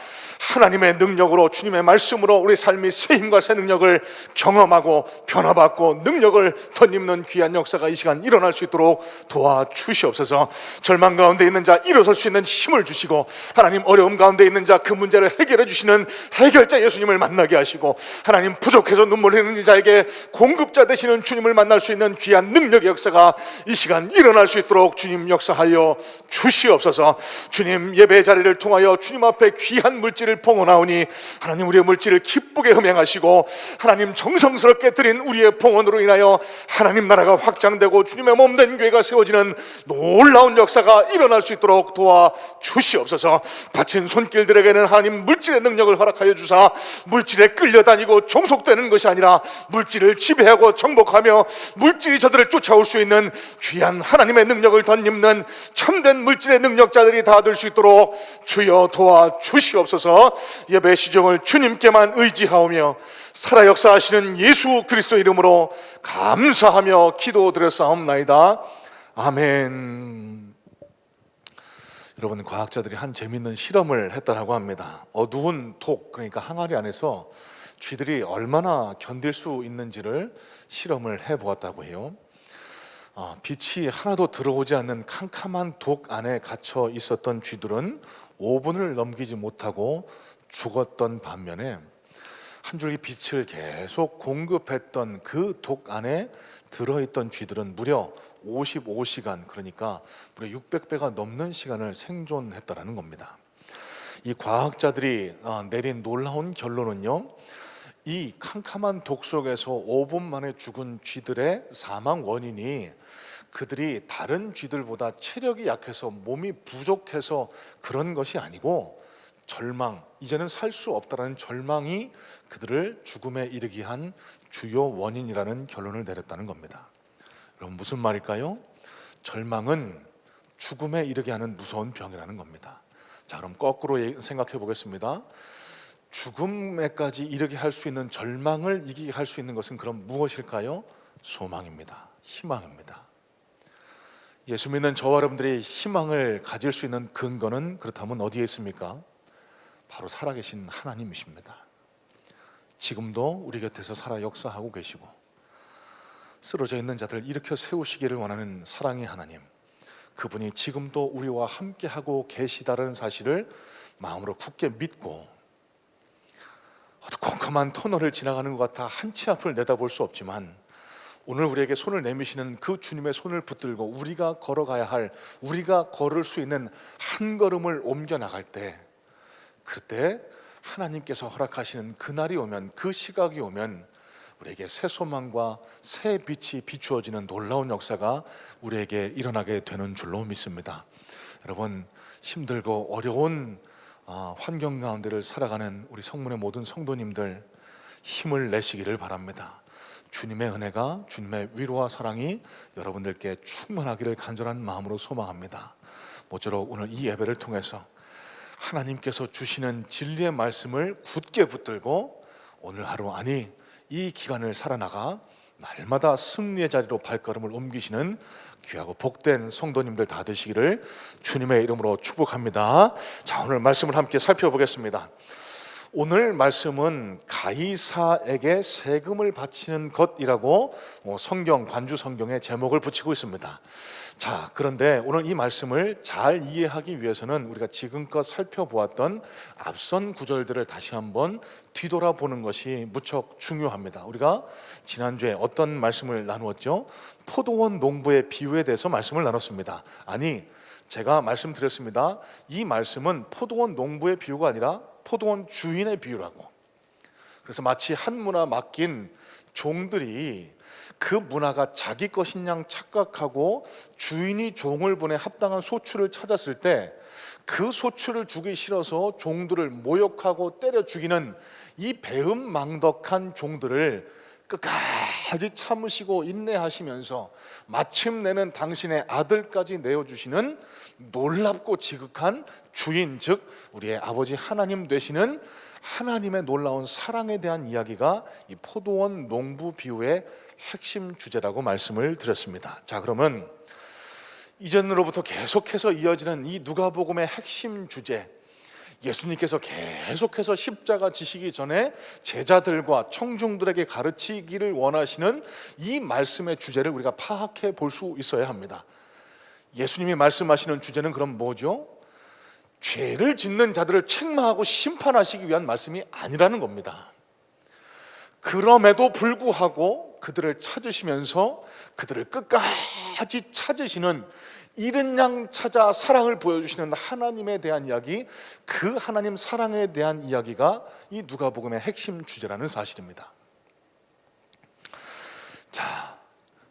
하나님의 능력으로, 주님의 말씀으로 우리 삶이 새 힘과 새 능력을 경험하고 변화받고 능력을 덧입는 귀한 역사가 이 시간 일어날 수 있도록 도와주시옵소서. 절망 가운데 있는 자 일어설 수 있는 힘을 주시고, 하나님 어려움 가운데 있는 자 그 문제를 해결해 주시는 해결자 예수님을 만나게 하시고, 하나님 부족해서 눈물 흘리는 자에게 공급자 되시는 주님을 만날 수 있는 귀한 능력의 역사가 이 시간 일어날 수 있도록 주님 역사하여 주시옵소서. 주님, 예배 자리를 통하여 주님 앞에 귀한 물질을 봉헌하오니 하나님 우리의 물질을 기쁘게 흠양하시고, 하나님 정성스럽게 드린 우리의 봉헌으로 인하여 하나님 나라가 확장되고 주님의 몸된 교회가 세워지는 놀라운 역사가 일어날 수 있도록 도와주시옵소서. 바친 손길들에게는 하나님 물질의 능력을 허락하여 주사 물질에 끌려다니고 종속되는 것이 아니라 물질을 지배하고 정복하며 물질이 저들을 쫓아올 수 있는 귀한 하나님의 능력을 덧입는 참된 물질의 능력자들이 다 될 수 있도록 주여 도와주시옵소서. 예배 시종을 주님께만 의지하오며 살아 역사하시는 예수 그리스도 이름으로 감사하며 기도드렸사옵나이다. 아멘. 여러분, 과학자들이 한 재미있는 실험을 했다고 합니다. 어두운 독, 그러니까 항아리 안에서 쥐들이 얼마나 견딜 수 있는지를 실험을 해보았다고 해요. 빛이 하나도 들어오지 않는 캄캄한 독 안에 갇혀 있었던 쥐들은 5분을 넘기지 못하고 죽었던 반면에 한 줄기 빛을 계속 공급했던 그 독 안에 들어있던 쥐들은 무려 55시간, 그러니까 무려 600배가 넘는 시간을 생존했다라는 겁니다. 이 과학자들이 내린 놀라운 결론은요, 이 캄캄한 독 속에서 5분 만에 죽은 쥐들의 사망 원인이 그들이 다른 쥐들보다 체력이 약해서 몸이 부족해서 그런 것이 아니고 절망, 이제는 살 수 없다라는 절망이 그들을 죽음에 이르게 한 주요 원인이라는 결론을 내렸다는 겁니다. 그럼 무슨 말일까요? 절망은 죽음에 이르게 하는 무서운 병이라는 겁니다. 자, 그럼 거꾸로 생각해 보겠습니다. 죽음에까지 이르게 할 수 있는 절망을 이기게 할 수 있는 것은 그럼 무엇일까요? 소망입니다. 희망입니다. 예수 믿는 저와 여러분들이 희망을 가질 수 있는 근거는 그렇다면 어디에 있습니까? 바로 살아계신 하나님이십니다. 지금도 우리 곁에서 살아 역사하고 계시고 쓰러져 있는 자들 일으켜 세우시기를 원하는 사랑의 하나님, 그분이 지금도 우리와 함께하고 계시다는 사실을 마음으로 굳게 믿고, 컴컴한 터널을 지나가는 것 같아 한치 앞을 내다볼 수 없지만 오늘 우리에게 손을 내미시는 그 주님의 손을 붙들고 우리가 걸어가야 할, 우리가 걸을 수 있는 한 걸음을 옮겨 나갈 때, 그때 하나님께서 허락하시는 그날이 오면, 그 시각이 오면 우리에게 새 소망과 새 빛이 비추어지는 놀라운 역사가 우리에게 일어나게 되는 줄로 믿습니다. 여러분, 힘들고 어려운 환경 가운데를 살아가는 우리 성문의 모든 성도님들, 힘을 내시기를 바랍니다. 주님의 은혜가, 주님의 위로와 사랑이 여러분들께 충만하기를 간절한 마음으로 소망합니다. 모쪼록 오늘 이 예배를 통해서 하나님께서 주시는 진리의 말씀을 굳게 붙들고 오늘 하루, 아니 이 기간을 살아나가 날마다 승리의 자리로 발걸음을 옮기시는 귀하고 복된 성도님들 다 되시기를 주님의 이름으로 축복합니다. 자, 오늘 말씀을 함께 살펴보겠습니다. 오늘 말씀은 가이사에게 세금을 바치는 것이라고 성경, 관주 성경에 제목을 붙이고 있습니다. 자, 그런데 오늘 이 말씀을 잘 이해하기 위해서는 우리가 지금껏 살펴보았던 앞선 구절들을 다시 한번 뒤돌아보는 것이 무척 중요합니다. 우리가 지난주에 어떤 말씀을 나누었죠? 포도원 농부의 비유에 대해서 말씀을 나눴습니다. 아니, 제가 말씀드렸습니다. 이 말씀은 포도원 농부의 비유가 아니라 포도원 주인의 비유라고. 그래서 마치 한 문화 맡긴 종들이 그 문화가 자기 것인 양 착각하고 주인이 종을 보내 합당한 소출을 찾았을 때 그 소출을 주기 싫어서 종들을 모욕하고 때려 죽이는 이 배은망덕한 종들을 끝까지 참으시고 인내하시면서 마침내는 당신의 아들까지 내어주시는 놀랍고 지극한 주인, 즉 우리의 아버지 하나님 되시는 하나님의 놀라운 사랑에 대한 이야기가 이 포도원 농부 비유의 핵심 주제라고 말씀을 드렸습니다. 자, 그러면 이전으로부터 계속해서 이어지는 이 누가복음의 핵심 주제, 예수님께서 계속해서 십자가 지시기 전에 제자들과 청중들에게 가르치기를 원하시는 이 말씀의 주제를 우리가 파악해 볼 수 있어야 합니다. 예수님이 말씀하시는 주제는 그럼 뭐죠? 죄를 짓는 자들을 책망하고 심판하시기 위한 말씀이 아니라는 겁니다. 그럼에도 불구하고 그들을 찾으시면서 그들을 끝까지 찾으시는, 잃은 양 찾아 사랑을 보여주시는 하나님에 대한 이야기, 그 하나님 사랑에 대한 이야기가 이 누가복음의 핵심 주제라는 사실입니다. 자,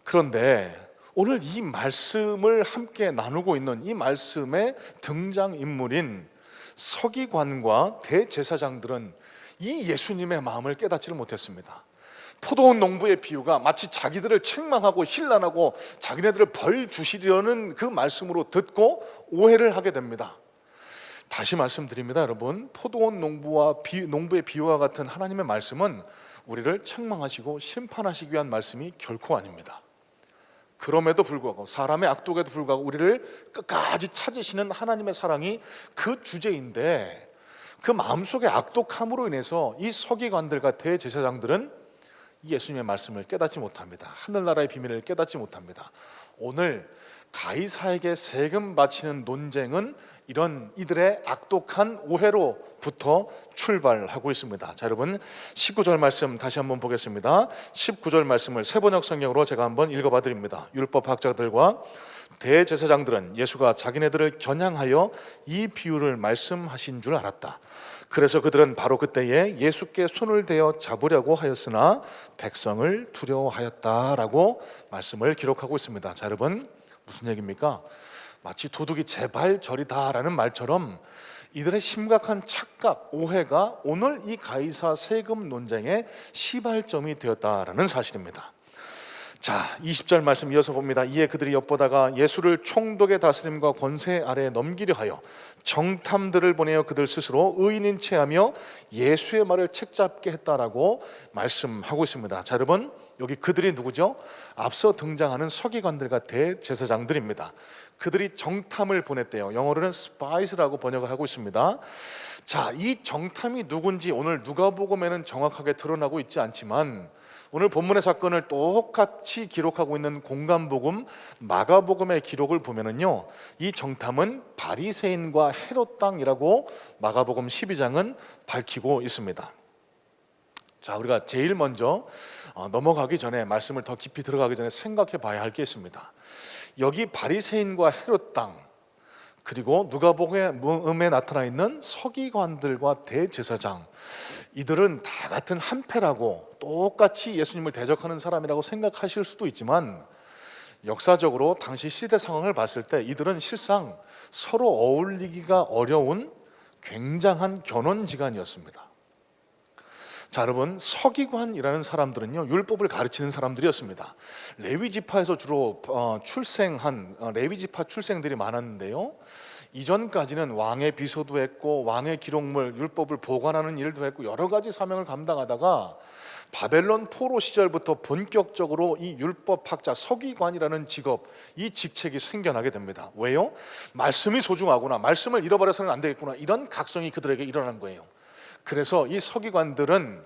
그런데 오늘 이 말씀을 함께 나누고 있는 이 말씀의 등장인물인 서기관과 대제사장들은 이 예수님의 마음을 깨닫지를 못했습니다. 포도원 농부의 비유가 마치 자기들을 책망하고 힐난하고 자기네들을 벌 주시려는 그 말씀으로 듣고 오해를 하게 됩니다. 다시 말씀드립니다, 여러분. 포도원 농부의 비유와 같은 하나님의 말씀은 우리를 책망하시고 심판하시기 위한 말씀이 결코 아닙니다. 그럼에도 불구하고, 사람의 악독에도 불구하고 우리를 끝까지 찾으시는 하나님의 사랑이 그 주제인데, 그 마음속의 악독함으로 인해서 이 서기관들과 대제사장들은 예수님의 말씀을 깨닫지 못합니다. 하늘나라의 비밀을 깨닫지 못합니다. 오늘 가이사에게 세금 바치는 논쟁은 이런 이들의 악독한 오해로부터 출발하고 있습니다. 자, 여러분 19절 말씀 다시 한번 보겠습니다. 19절 말씀을 세번역 성경으로 제가 한번 읽어봐 드립니다. 율법학자들과 대제사장들은 예수가 자기네들을 겨냥하여 이 비유를 말씀하신 줄 알았다. 그래서 그들은 바로 그때에 예수께 손을 대어 잡으려고 하였으나 백성을 두려워하였다라고 말씀을 기록하고 있습니다. 자, 여러분 무슨 얘기입니까? 마치 도둑이 제발 저리다라는 말처럼 이들의 심각한 착각, 오해가 오늘 이 가이사 세금 논쟁의 시발점이 되었다라는 사실입니다. 자, 20절 말씀 이어서 봅니다. 이에 그들이 엿보다가 예수를 총독의 다스림과 권세 아래에 넘기려 하여 정탐들을 보내어 그들 스스로 의인인 체하며 예수의 말을 책잡게 했다라고 말씀하고 있습니다. 자, 여러분, 여기 그들이 누구죠? 앞서 등장하는 서기관들과 대제사장들입니다. 그들이 정탐을 보냈대요. 영어로는 spies라고 번역을 하고 있습니다. 자, 이 정탐이 누군지 오늘 누가복음에는 정확하게 드러나고 있지 않지만 오늘 본문의 사건을 똑같이 기록하고 있는 공간복음 마가복음의 기록을 보면은요, 이 정탐은 바리새인과 헤롯 땅이라고 마가복음 12장은 밝히고 있습니다. 자, 우리가 제일 먼저 넘어가기 전에, 말씀을 더 깊이 들어가기 전에 생각해 봐야 할 게 있습니다. 여기 바리새인과 헤롯 땅, 그리고 누가복음에 나타나 있는 서기관들과 대제사장, 이들은 다 같은 한패라고 똑같이 예수님을 대적하는 사람이라고 생각하실 수도 있지만, 역사적으로 당시 시대 상황을 봤을 때 이들은 실상 서로 어울리기가 어려운 굉장한 견원지간이었습니다. 자, 여러분, 서기관이라는 사람들은요, 율법을 가르치는 사람들이었습니다. 레위 지파에서 주로 출생한 레위 지파 출생들이 많았는데요, 이전까지는 왕의 비서도 했고 왕의 기록물, 율법을 보관하는 일도 했고 여러 가지 사명을 감당하다가 바벨론 포로 시절부터 본격적으로 이 율법학자, 서기관이라는 직업, 이 직책이 생겨나게 됩니다. 왜요? 말씀이 소중하구나, 말씀을 잃어버려서는 안 되겠구나, 이런 각성이 그들에게 일어난 거예요. 그래서 이 서기관들은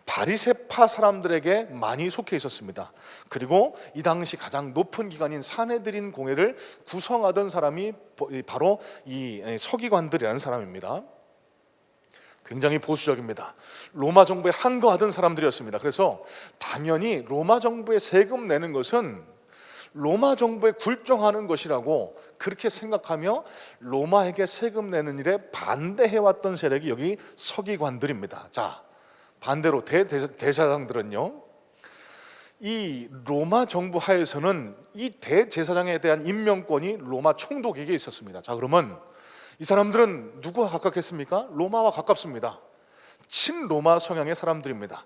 바리새파 사람들에게 많이 속해 있었습니다. 그리고 이 당시 가장 높은 기관인 사내들인 공회를 구성하던 사람이 바로 이 서기관들이라는 사람입니다. 굉장히 보수적입니다. 로마 정부에 항거하던 사람들이었습니다. 그래서 당연히 로마 정부에 세금 내는 것은 로마 정부에 굴종하는 것이라고 그렇게 생각하며 로마에게 세금 내는 일에 반대해왔던 세력이 여기 서기관들입니다. 자, 반대로 대제사장들은요, 이 로마 정부 하에서는 이 대제사장에 대한 임명권이 로마 총독에게 있었습니다. 자, 그러면 이 사람들은 누구와 가깝겠습니까? 로마와 가깝습니다. 친로마 성향의 사람들입니다.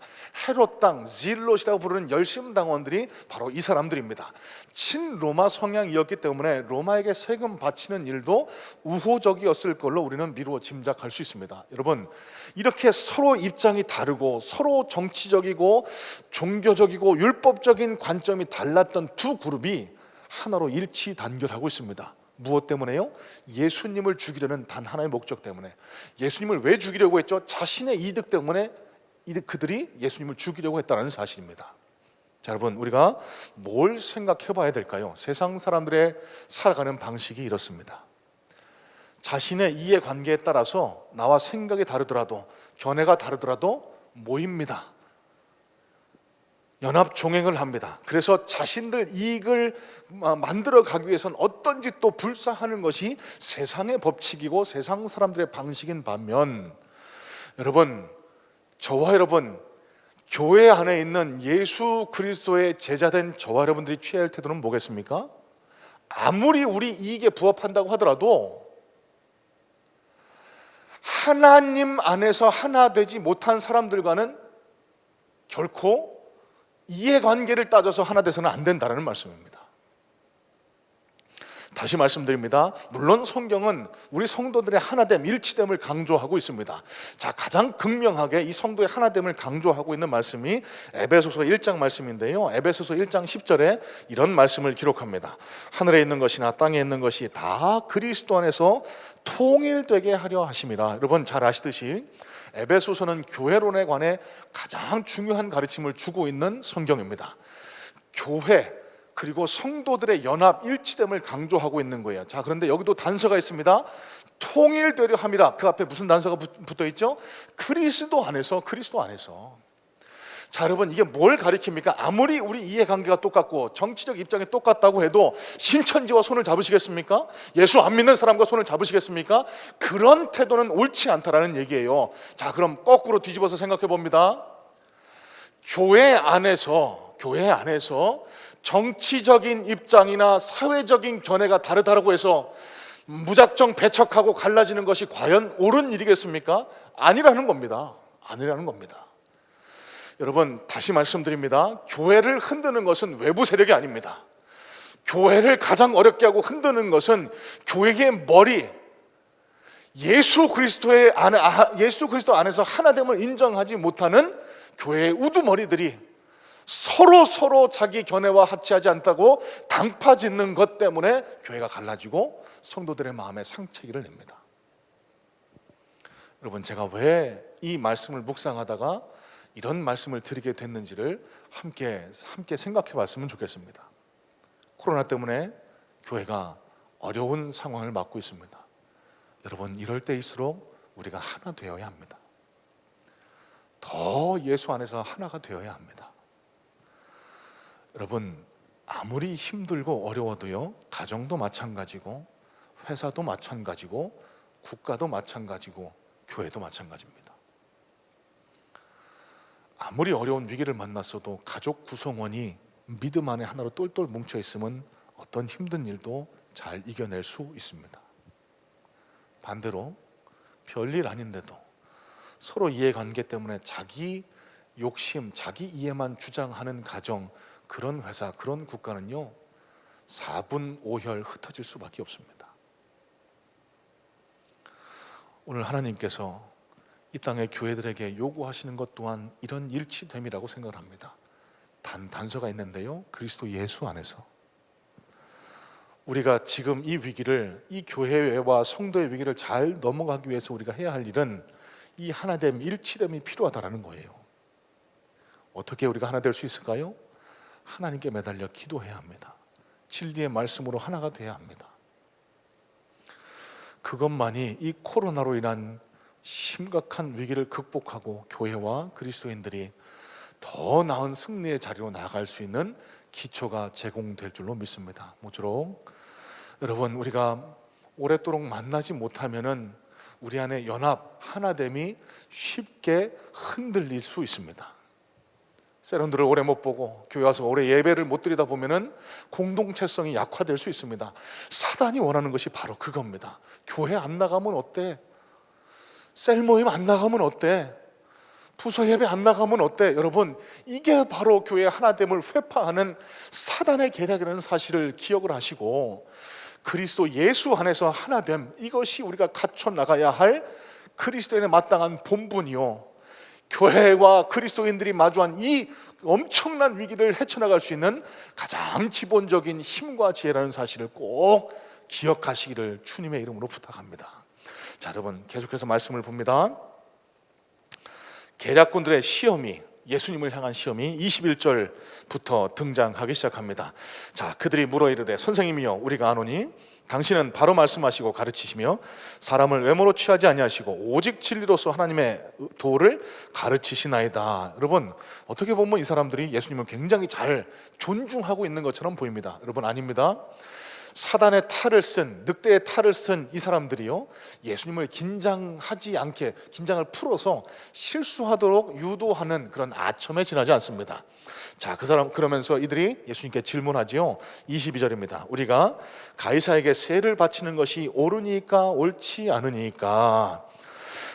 헤롯 땅, 질롯이라고 부르는 열심당원들이 바로 이 사람들입니다. 친로마 성향이었기 때문에 로마에게 세금 바치는 일도 우호적이었을 걸로 우리는 미루어 짐작할 수 있습니다. 여러분, 이렇게 서로 입장이 다르고 서로 정치적이고 종교적이고 율법적인 관점이 달랐던 두 그룹이 하나로 일치 단결하고 있습니다. 무엇 때문에요? 예수님을 죽이려는 단 하나의 목적 때문에. 예수님을 왜 죽이려고 했죠? 자신의 이득 때문에 그들이 예수님을 죽이려고 했다는 사실입니다. 자, 여러분, 우리가 뭘 생각해 봐야 될까요? 세상 사람들의 살아가는 방식이 이렇습니다. 자신의 이해관계에 따라서 나와 생각이 다르더라도, 견해가 다르더라도 모입니다. 연합 종행을 합니다. 그래서 자신들 이익을 만들어 가기 위해서는 어떤지 또 불사하는 것이 세상의 법칙이고 세상 사람들의 방식인 반면, 여러분, 저와 여러분, 교회 안에 있는 예수 그리스도의 제자된 저와 여러분들이 취해야 할 태도는 뭐겠습니까? 아무리 우리 이익에 부합한다고 하더라도 하나님 안에서 하나 되지 못한 사람들과는 결코 이해관계를 따져서 하나 돼서는 안 된다는 말씀입니다. 다시 말씀드립니다. 물론 성경은 우리 성도들의 하나됨, 일치됨을 강조하고 있습니다. 자, 가장 극명하게 이 성도의 하나됨을 강조하고 있는 말씀이 에베소서 1장 말씀인데요, 에베소서 1장 10절에 이런 말씀을 기록합니다. 하늘에 있는 것이나 땅에 있는 것이 다 그리스도 안에서 통일되게 하려 하심이라. 여러분 잘 아시듯이 에베소서는 교회론에 관해 가장 중요한 가르침을 주고 있는 성경입니다. 교회 그리고 성도들의 연합, 일치됨을 강조하고 있는 거예요. 자, 그런데 여기도 단서가 있습니다. 통일되려 함이라. 그 앞에 무슨 단서가 붙어 있죠? 그리스도 안에서, 그리스도 안에서. 자, 여러분, 이게 뭘 가리킵니까? 아무리 우리 이해관계가 똑같고 정치적 입장이 똑같다고 해도 신천지와 손을 잡으시겠습니까? 예수 안 믿는 사람과 손을 잡으시겠습니까? 그런 태도는 옳지 않다라는 얘기예요. 자, 그럼 거꾸로 뒤집어서 생각해 봅니다. 교회 안에서 정치적인 입장이나 사회적인 견해가 다르다고 해서 무작정 배척하고 갈라지는 것이 과연 옳은 일이겠습니까? 아니라는 겁니다. 아니라는 겁니다. 여러분, 다시 말씀드립니다. 교회를 흔드는 것은 외부 세력이 아닙니다. 교회를 가장 어렵게 하고 흔드는 것은 교회의 머리, 예수 그리스도 안에서 하나됨을 인정하지 못하는 교회의 우두머리들이 서로 자기 견해와 합치하지 않다고 당파 짓는 것 때문에 교회가 갈라지고 성도들의 마음에 상처기를 냅니다. 여러분, 제가 왜 이 말씀을 묵상하다가 이런 말씀을 드리게 됐는지를 함께 생각해 봤으면 좋겠습니다. 코로나 때문에 교회가 어려운 상황을 맞고 있습니다. 여러분, 이럴 때일수록 우리가 하나 되어야 합니다. 더 예수 안에서 하나가 되어야 합니다. 여러분, 아무리 힘들고 어려워도요, 가정도 마찬가지고 회사도 마찬가지고 국가도 마찬가지고 교회도 마찬가지입니다. 아무리 어려운 위기를 만났어도 가족 구성원이 믿음 안에 하나로 똘똘 뭉쳐 있으면 어떤 힘든 일도 잘 이겨낼 수 있습니다. 반대로 별일 아닌데도 서로 이해관계 때문에 자기 욕심, 자기 이해만 주장하는 가정, 그런 회사, 그런 국가는요 4분 5혈 흩어질 수밖에 없습니다. 오늘 하나님께서 이 땅의 교회들에게 요구하시는 것 또한 이런 일치됨이라고 생각을 합니다. 단서가 있는데요, 그리스도 예수 안에서 우리가 지금 이 위기를, 이 교회와 성도의 위기를 잘 넘어가기 위해서 우리가 해야 할 일은 이 하나됨, 일치됨이 필요하다라는 거예요. 어떻게 우리가 하나 될 수 있을까요? 하나님께 매달려 기도해야 합니다. 진리의 말씀으로 하나가 돼야 합니다. 그것만이 이 코로나로 인한 심각한 위기를 극복하고 교회와 그리스도인들이 더 나은 승리의 자리로 나아갈 수 있는 기초가 제공될 줄로 믿습니다. 모쪼록 여러분, 우리가 오랫도록 만나지 못하면은 우리 안에 연합, 하나됨이 쉽게 흔들릴 수 있습니다. 세련들을 오래 못 보고 교회 와서 오래 예배를 못 드리다 보면은 공동체성이 약화될 수 있습니다. 사단이 원하는 것이 바로 그겁니다. 교회 안 나가면 어때? 셀 모임 안 나가면 어때? 부서 예배 안 나가면 어때? 여러분, 이게 바로 교회의 하나됨을 회파하는 사단의 계략이라는 사실을 기억을 하시고, 그리스도 예수 안에서 하나됨, 이것이 우리가 갖춰 나가야 할 그리스도인의 마땅한 본분이요, 교회와 그리스도인들이 마주한 이 엄청난 위기를 헤쳐나갈 수 있는 가장 기본적인 힘과 지혜라는 사실을 꼭 기억하시기를 주님의 이름으로 부탁합니다. 자, 여러분, 계속해서 말씀을 봅니다. 계략군들의 시험이, 예수님을 향한 시험이 21절부터 등장하기 시작합니다. 자, 그들이 물어 이르되 선생님이여, 우리가 아노니 당신은 바로 말씀하시고 가르치시며 사람을 외모로 취하지 아니하시고 오직 진리로서 하나님의 도를 가르치시나이다. 여러분, 어떻게 보면 이 사람들이 예수님을 굉장히 잘 존중하고 있는 것처럼 보입니다. 여러분, 아닙니다. 사단의 탈을 쓴, 늑대의 탈을 쓴 이 사람들이요, 예수님을 긴장하지 않게, 긴장을 풀어서 실수하도록 유도하는 그런 아첨에 지나지 않습니다. 자, 그러면서 이들이 예수님께 질문하지요. 22절입니다. 우리가 가이사에게 세를 바치는 것이 옳으니까 옳지 않으니까.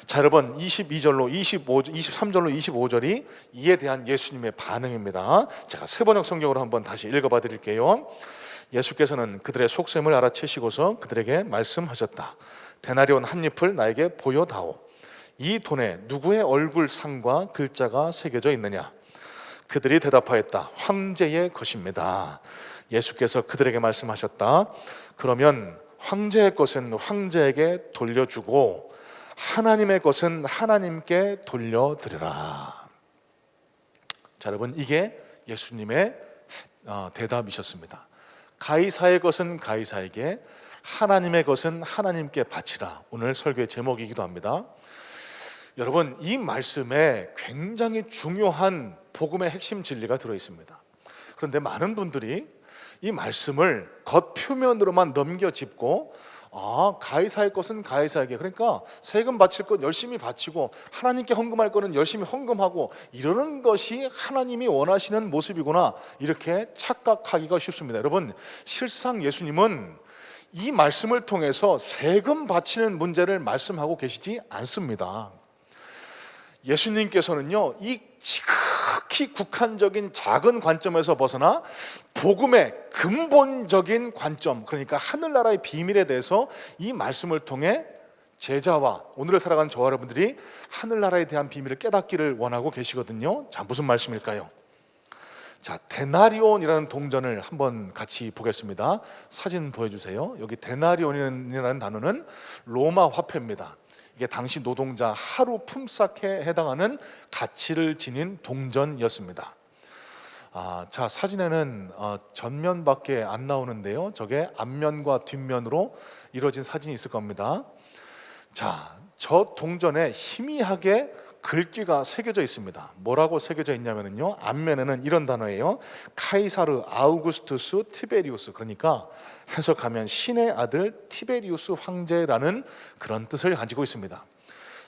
자, 여러분, 23절로 25절이 이에 대한 예수님의 반응입니다. 제가 세번역 성경으로 한번 다시 읽어봐 드릴게요. 예수께서는 그들의 속셈을 알아채시고서 그들에게 말씀하셨다. 데나리온 한 잎을 나에게 보여다오. 이 돈에 누구의 얼굴 상과 글자가 새겨져 있느냐? 그들이 대답하였다. 황제의 것입니다. 예수께서 그들에게 말씀하셨다. 그러면 황제의 것은 황제에게 돌려주고 하나님의 것은 하나님께 돌려드리라. 자, 여러분, 이게 예수님의 대답이셨습니다. 가이사의 것은 가이사에게, 하나님의 것은 하나님께 바치라. 오늘 설교의 제목이기도 합니다. 여러분, 이 말씀에 굉장히 중요한 복음의 핵심 진리가 들어 있습니다. 그런데 많은 분들이 이 말씀을 겉표면으로만 넘겨짚고, 가이사의 것은 가이사에게, 그러니까 세금 바칠 것 열심히 바치고 하나님께 헌금할 거는 열심히 헌금하고, 이러는 것이 하나님이 원하시는 모습이구나, 이렇게 착각하기가 쉽습니다. 여러분, 실상 예수님은 이 말씀을 통해서 세금 바치는 문제를 말씀하고 계시지 않습니다. 예수님께서는요, 이 지극히 국한적인 작은 관점에서 벗어나 복음의 근본적인 관점, 그러니까 하늘나라의 비밀에 대해서 이 말씀을 통해 제자와 오늘을 살아가는 저와 여러분들이 하늘나라에 대한 비밀을 깨닫기를 원하고 계시거든요. 자, 무슨 말씀일까요? 자, 데나리온이라는 동전을 한번 같이 보겠습니다. 사진 보여주세요. 여기 데나리온이라는 단어는 로마 화폐입니다. 이게 당시 노동자 하루 품삯에 해당하는 가치를 지닌 동전이었습니다. 자, 사진에는 전면밖에 안 나오는데요. 저게 앞면과 뒷면으로 이루어진 사진이 있을 겁니다. 자, 저 동전에 희미하게 글귀가 새겨져 있습니다. 뭐라고 새겨져 있냐면요, 앞면에는 이런 단어예요. 카이사르 아우구스투스 티베리우스, 그러니까 해석하면 신의 아들 티베리우스 황제라는 그런 뜻을 가지고 있습니다.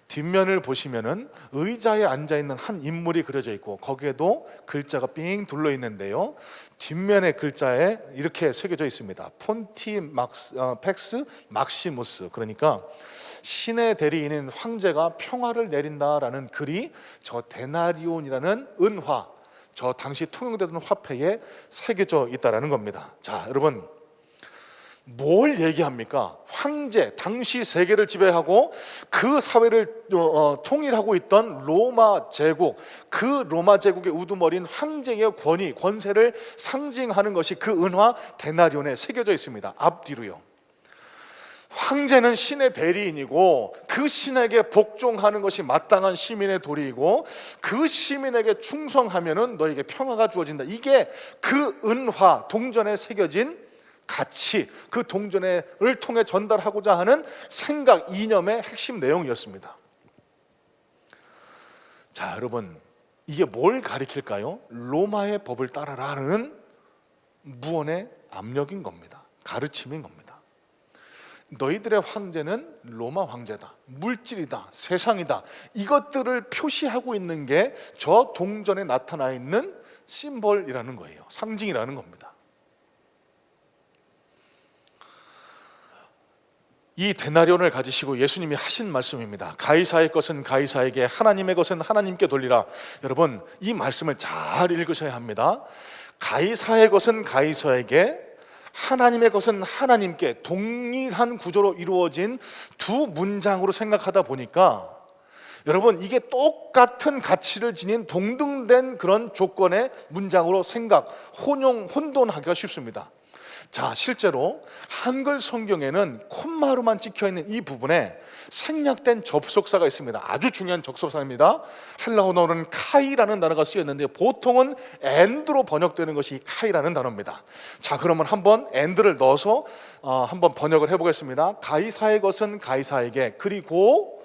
뒷면을 보시면은 의자에 앉아 있는 한 인물이 그려져 있고 거기에도 글자가 삥 둘러 있는데요. 뒷면의 글자에 이렇게 새겨져 있습니다. 폰티팩스 막시무스, 그러니까 신의 대리인인 황제가 평화를 내린다라는 글이 저 데나리온이라는 은화, 저 당시 통용되던 화폐에 새겨져 있다라는 겁니다. 자, 여러분, 뭘 얘기합니까? 황제, 당시 세계를 지배하고 그 사회를 통일하고 있던 로마 제국, 그 로마 제국의 우두머리인 황제의 권위, 권세를 상징하는 것이 그 은화 데나리온에 새겨져 있습니다. 앞뒤로요. 황제는 신의 대리인이고 그 신에게 복종하는 것이 마땅한 시민의 도리이고 그 시민에게 충성하면은 너에게 평화가 주어진다. 이게 그 은화 동전에 새겨진 가치, 그 동전을 통해 전달하고자 하는 생각, 이념의 핵심 내용이었습니다. 자, 여러분, 이게 뭘 가리킬까요? 로마의 법을 따라라는 무언의 압력인 겁니다. 가르침인 겁니다. 너희들의 황제는 로마 황제다, 물질이다, 세상이다, 이것들을 표시하고 있는 게 저 동전에 나타나 있는 심볼이라는 거예요. 상징이라는 겁니다. 이 데나리온을 가지시고 예수님이 하신 말씀입니다. 가이사의 것은 가이사에게, 하나님의 것은 하나님께 돌리라. 여러분, 이 말씀을 잘 읽으셔야 합니다. 가이사의 것은 가이사에게, 하나님의 것은 하나님께, 동일한 구조로 이루어진 두 문장으로 생각하다 보니까 여러분, 이게 똑같은 가치를 지닌 동등된 그런 조건의 문장으로 혼돈하기가 쉽습니다. 자, 실제로 한글 성경에는 콤마로만 찍혀있는 이 부분에 생략된 접속사가 있습니다. 아주 중요한 접속사입니다. 헬라어로는 카이라는 단어가 쓰였는데 보통은 and로 번역되는 것이 카이라는 단어입니다. 자, 그러면 한번 and를 넣어서 한번 번역을 해보겠습니다. 가이사의 것은 가이사에게, 그리고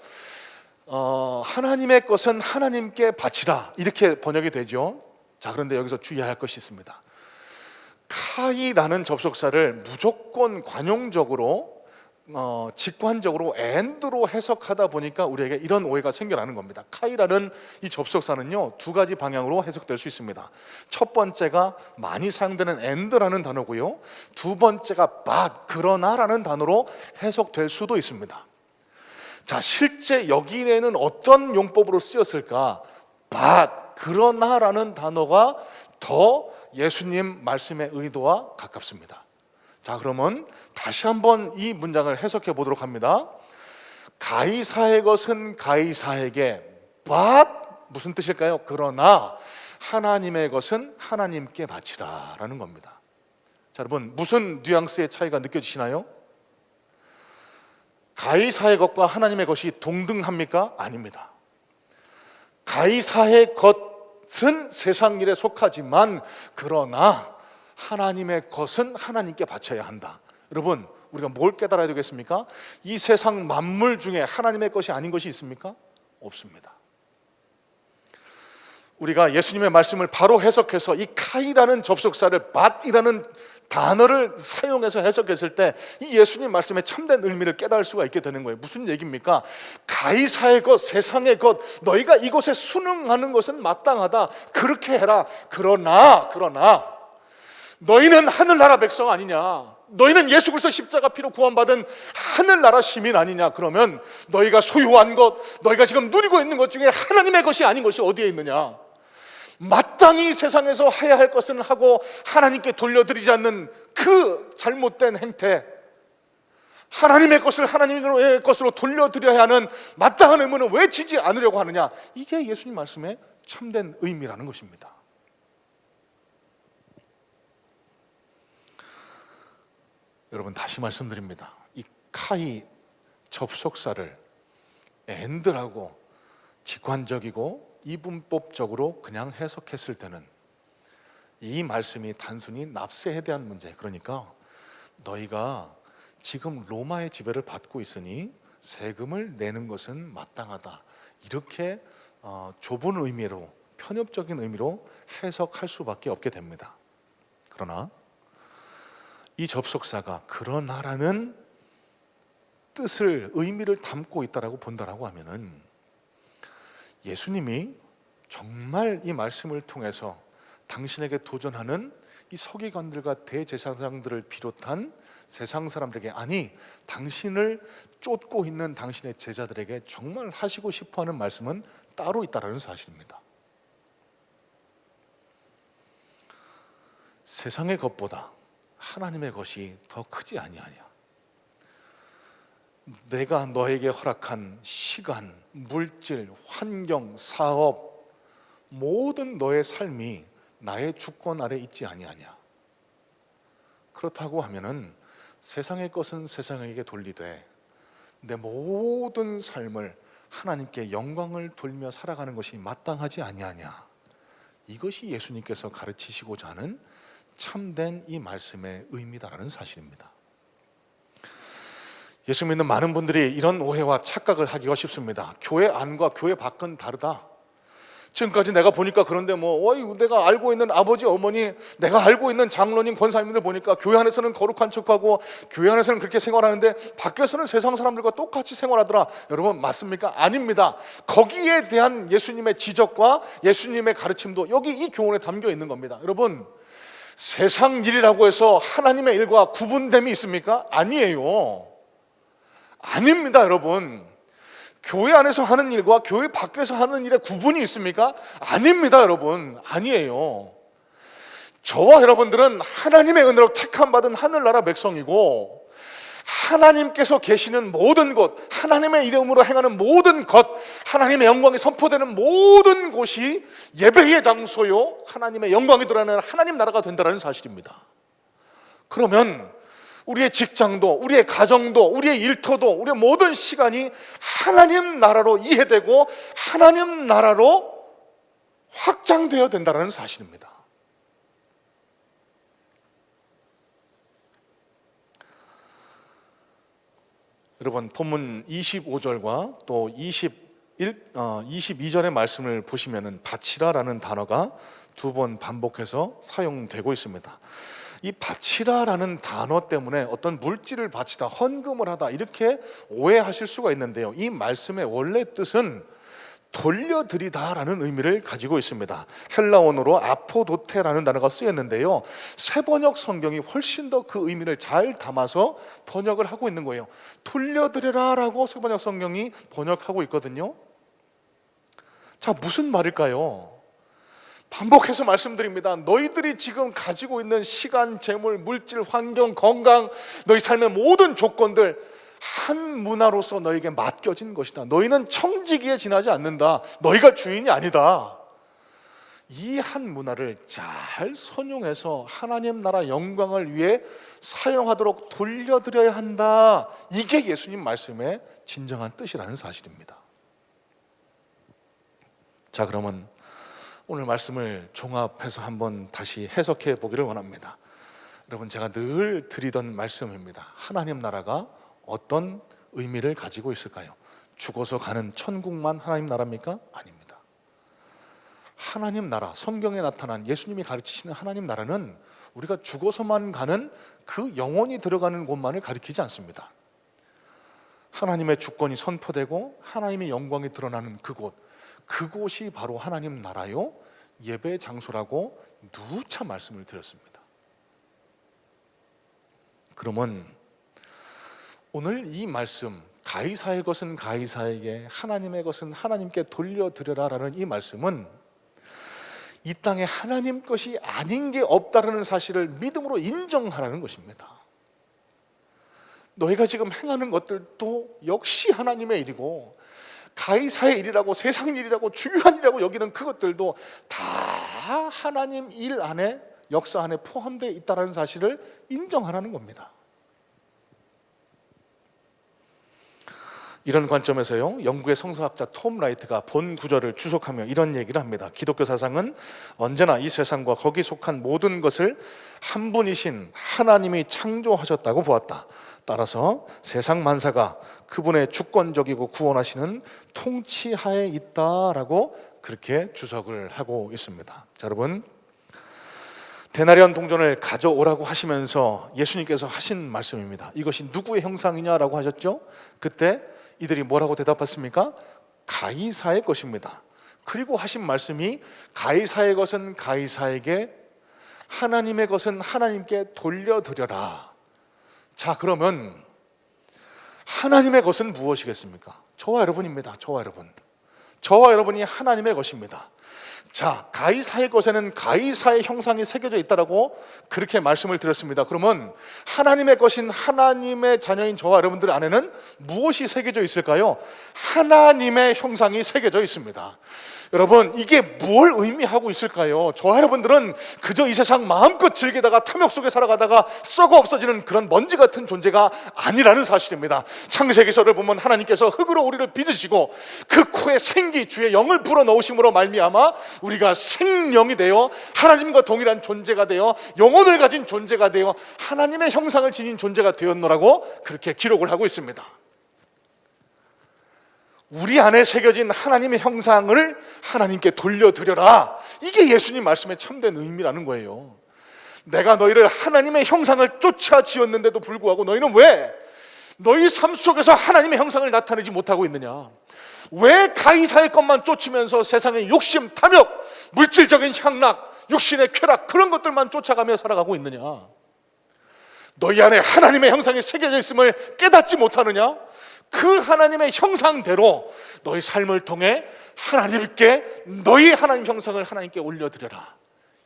하나님의 것은 하나님께 바치라, 이렇게 번역이 되죠. 자, 그런데 여기서 주의할 것이 있습니다. 카이라는 접속사를 무조건 관용적으로 직관적으로 and로 해석하다 보니까 우리에게 이런 오해가 생겨나는 겁니다. 카이라는 이 접속사는요, 두 가지 방향으로 해석될 수 있습니다. 첫 번째가 많이 사용되는 and라는 단어고요, 두 번째가 but, 그러나라는 단어로 해석될 수도 있습니다. 자, 실제 여기에는 어떤 용법으로 쓰였을까? but, 그러나라는 단어가 더 예수님 말씀의 의도와 가깝습니다. 자, 그러면 다시 한번 이 문장을 해석해 보도록 합니다. 가이사의 것은 가이사에게, but 무슨 뜻일까요? 그러나 하나님의 것은 하나님께 바치라 라는 겁니다. 자, 여러분, 무슨 뉘앙스의 차이가 느껴지시나요? 가이사의 것과 하나님의 것이 동등합니까? 아닙니다. 가이사의 것은 세상 일에 속하지만 그러나 하나님의 것은 하나님께 바쳐야 한다. 여러분, 우리가 뭘 깨달아야 되겠습니까? 이 세상 만물 중에 하나님의 것이 아닌 것이 있습니까? 없습니다. 우리가 예수님의 말씀을 바로 해석해서 이 카이라는 접속사를 bat이라는 단어를 사용해서 해석했을 때 이 예수님 말씀의 참된 의미를 깨달을 수가 있게 되는 거예요. 무슨 얘기입니까? 가이사의 것, 세상의 것, 너희가 이곳에 순응하는 것은 마땅하다, 그렇게 해라. 그러나 너희는 하늘나라 백성 아니냐? 너희는 예수 그리스도 십자가 피로 구원받은 하늘나라 시민 아니냐? 그러면 너희가 소유한 것, 너희가 지금 누리고 있는 것 중에 하나님의 것이 아닌 것이 어디에 있느냐? 마땅히 세상에서 해야 할 것은 하고 하나님께 돌려드리지 않는 그 잘못된 행태, 하나님의 것을 하나님의 것으로 돌려드려야 하는 마땅한 의무는 왜 지지 않으려고 하느냐? 이게 예수님 말씀의 참된 의미라는 것입니다. 여러분, 다시 말씀드립니다. 이 카이 접속사를 앤드라고 직관적이고 이분법적으로 그냥 해석했을 때는 이 말씀이 단순히 납세에 대한 문제, 그러니까 너희가 지금 로마의 지배를 받고 있으니 세금을 내는 것은 마땅하다, 이렇게 좁은 의미로, 편협적인 의미로 해석할 수밖에 없게 됩니다. 그러나 이 접속사가 그러나라는 뜻을, 의미를 담고 있다라고 본다라고 하면은 예수님이 정말 이 말씀을 통해서 당신에게 도전하는 이 서기관들과 대제사장들을 비롯한 세상 사람들에게, 아니 당신을 쫓고 있는 당신의 제자들에게 정말 하시고 싶어하는 말씀은 따로 있다라는 사실입니다. 세상의 것보다 하나님의 것이 더 크지 아니하냐? 내가 너에게 허락한 시간, 물질, 환경, 사업, 모든 너의 삶이 나의 주권 아래 있지 아니하냐? 그렇다고 하면은 세상의 것은 세상에게 돌리되 내 모든 삶을 하나님께 영광을 돌며 살아가는 것이 마땅하지 아니하냐? 이것이 예수님께서 가르치시고자 하는 참된 이 말씀의 의미다라는 사실입니다. 예수 믿는 많은 분들이 이런 오해와 착각을 하기가 쉽습니다. 교회 안과 교회 밖은 다르다. 지금까지 내가 보니까 그런데 내가 알고 있는 아버지, 어머니, 내가 알고 있는 장로님, 권사님들 보니까 교회 안에서는 거룩한 척하고 교회 안에서는 그렇게 생활하는데 밖에서는 세상 사람들과 똑같이 생활하더라. 여러분, 맞습니까? 아닙니다. 거기에 대한 예수님의 지적과 예수님의 가르침도 여기 이 교훈에 담겨 있는 겁니다. 여러분, 세상 일이라고 해서 하나님의 일과 구분됨이 있습니까? 아니에요. 아닙니다, 여러분. 교회 안에서 하는 일과 교회 밖에서 하는 일에 구분이 있습니까? 아닙니다, 여러분. 아니에요. 저와 여러분들은 하나님의 은혜로 택함 받은 하늘나라 백성이고, 하나님께서 계시는 모든 곳, 하나님의 이름으로 행하는 모든 것, 하나님의 영광이 선포되는 모든 곳이 예배의 장소요, 하나님의 영광이 드러나는 하나님 나라가 된다는 사실입니다. 그러면 우리의 직장도, 우리의 가정도, 우리의 일터도, 우리의 모든 시간이 하나님 나라로 이해되고 하나님 나라로 확장되어야 된다는 사실입니다. 여러분, 본문 25절과 또 22절의 말씀을 보시면은 바치라라는 단어가 두 번 반복해서 사용되고 있습니다. 이 바치라라는 단어 때문에 어떤 물질을 바치다, 헌금을 하다, 이렇게 오해하실 수가 있는데요, 이 말씀의 원래 뜻은 돌려드리다라는 의미를 가지고 있습니다. 헬라어로 아포도테라는 단어가 쓰였는데요, 새번역 성경이 훨씬 더 그 의미를 잘 담아서 번역을 하고 있는 거예요. 돌려드려라라고 새번역 성경이 번역하고 있거든요. 자, 무슨 말일까요? 반복해서 말씀드립니다. 너희들이 지금 가지고 있는 시간, 재물, 물질, 환경, 건강, 너희 삶의 모든 조건들 한 문화로서 너에게 맡겨진 것이다. 너희는 청지기에 지나지 않는다. 너희가 주인이 아니다. 이 한 문화를 잘 선용해서 하나님 나라 영광을 위해 사용하도록 돌려드려야 한다. 이게 예수님 말씀의 진정한 뜻이라는 사실입니다. 자, 그러면 오늘 말씀을 종합해서 한번 다시 해석해 보기를 원합니다. 여러분, 제가 늘 드리던 말씀입니다. 하나님 나라가 어떤 의미를 가지고 있을까요? 죽어서 가는 천국만 하나님 나라입니까? 아닙니다. 하나님 나라, 성경에 나타난 예수님이 가르치시는 하나님 나라는 우리가 죽어서만 가는 그 영원히 들어가는 곳만을 가리키지 않습니다. 하나님의 주권이 선포되고 하나님의 영광이 드러나는 그곳, 그곳이 바로 하나님 나라요 예배 장소라고 누차 말씀을 드렸습니다. 그러면 오늘 이 말씀, 가이사의 것은 가이사에게, 하나님의 것은 하나님께 돌려드려라라는 이 말씀은 이 땅에 하나님 것이 아닌 게 없다라는 사실을 믿음으로 인정하라는 것입니다. 너희가 지금 행하는 것들도 역시 하나님의 일이고, 가이사의 일이라고, 세상 일이라고, 중요한 일이라고 여기는 그것들도 다 하나님 일 안에, 역사 안에 포함되어 있다는 사실을 인정하라는 겁니다. 이런 관점에서요, 영국의 성서학자 톰 라이트가 본 구절을 주석하며 이런 얘기를 합니다. 기독교 사상은 언제나 이 세상과 거기 속한 모든 것을 한 분이신 하나님이 창조하셨다고 보았다. 따라서 세상 만사가 그분의 주권적이고 구원하시는 통치하에 있다라고 그렇게 주석을 하고 있습니다. 자, 여러분, 데나리온 동전을 가져오라고 하시면서 예수님께서 하신 말씀입니다. 이것이 누구의 형상이냐라고 하셨죠? 그때 이들이 뭐라고 대답했습니까? 가이사의 것입니다. 그리고 하신 말씀이 가이사의 것은 가이사에게, 하나님의 것은 하나님께 돌려드려라. 자, 그러면 하나님의 것은 무엇이겠습니까? 저와 여러분입니다. 저와 여러분. 저와 여러분이 하나님의 것입니다. 자, 가이사의 것에는 가이사의 형상이 새겨져 있다라고 그렇게 말씀을 드렸습니다. 그러면 하나님의 것인 하나님의 자녀인 저와 여러분들 안에는 무엇이 새겨져 있을까요? 하나님의 형상이 새겨져 있습니다. 여러분, 이게 뭘 의미하고 있을까요? 저와 여러분들은 그저 이 세상 마음껏 즐기다가 탐욕 속에 살아가다가 썩어 없어지는 그런 먼지 같은 존재가 아니라는 사실입니다. 창세기서를 보면 하나님께서 흙으로 우리를 빚으시고 그 코에 생기, 주의 영을 불어넣으심으로 말미암아 우리가 생명이 되어 하나님과 동일한 존재가 되어 영혼을 가진 존재가 되어 하나님의 형상을 지닌 존재가 되었노라고 그렇게 기록을 하고 있습니다. 우리 안에 새겨진 하나님의 형상을 하나님께 돌려드려라. 이게 예수님 말씀의 참된 의미라는 거예요. 내가 너희를 하나님의 형상을 쫓아 지었는데도 불구하고 너희는 왜 너희 삶 속에서 하나님의 형상을 나타내지 못하고 있느냐? 왜 가이사의 것만 쫓으면서 세상의 욕심, 탐욕, 물질적인 향락, 육신의 쾌락, 그런 것들만 쫓아가며 살아가고 있느냐? 너희 안에 하나님의 형상이 새겨져 있음을 깨닫지 못하느냐? 그 하나님의 형상대로 너희 삶을 통해 하나님께, 너희 하나님 형상을 하나님께 올려드려라.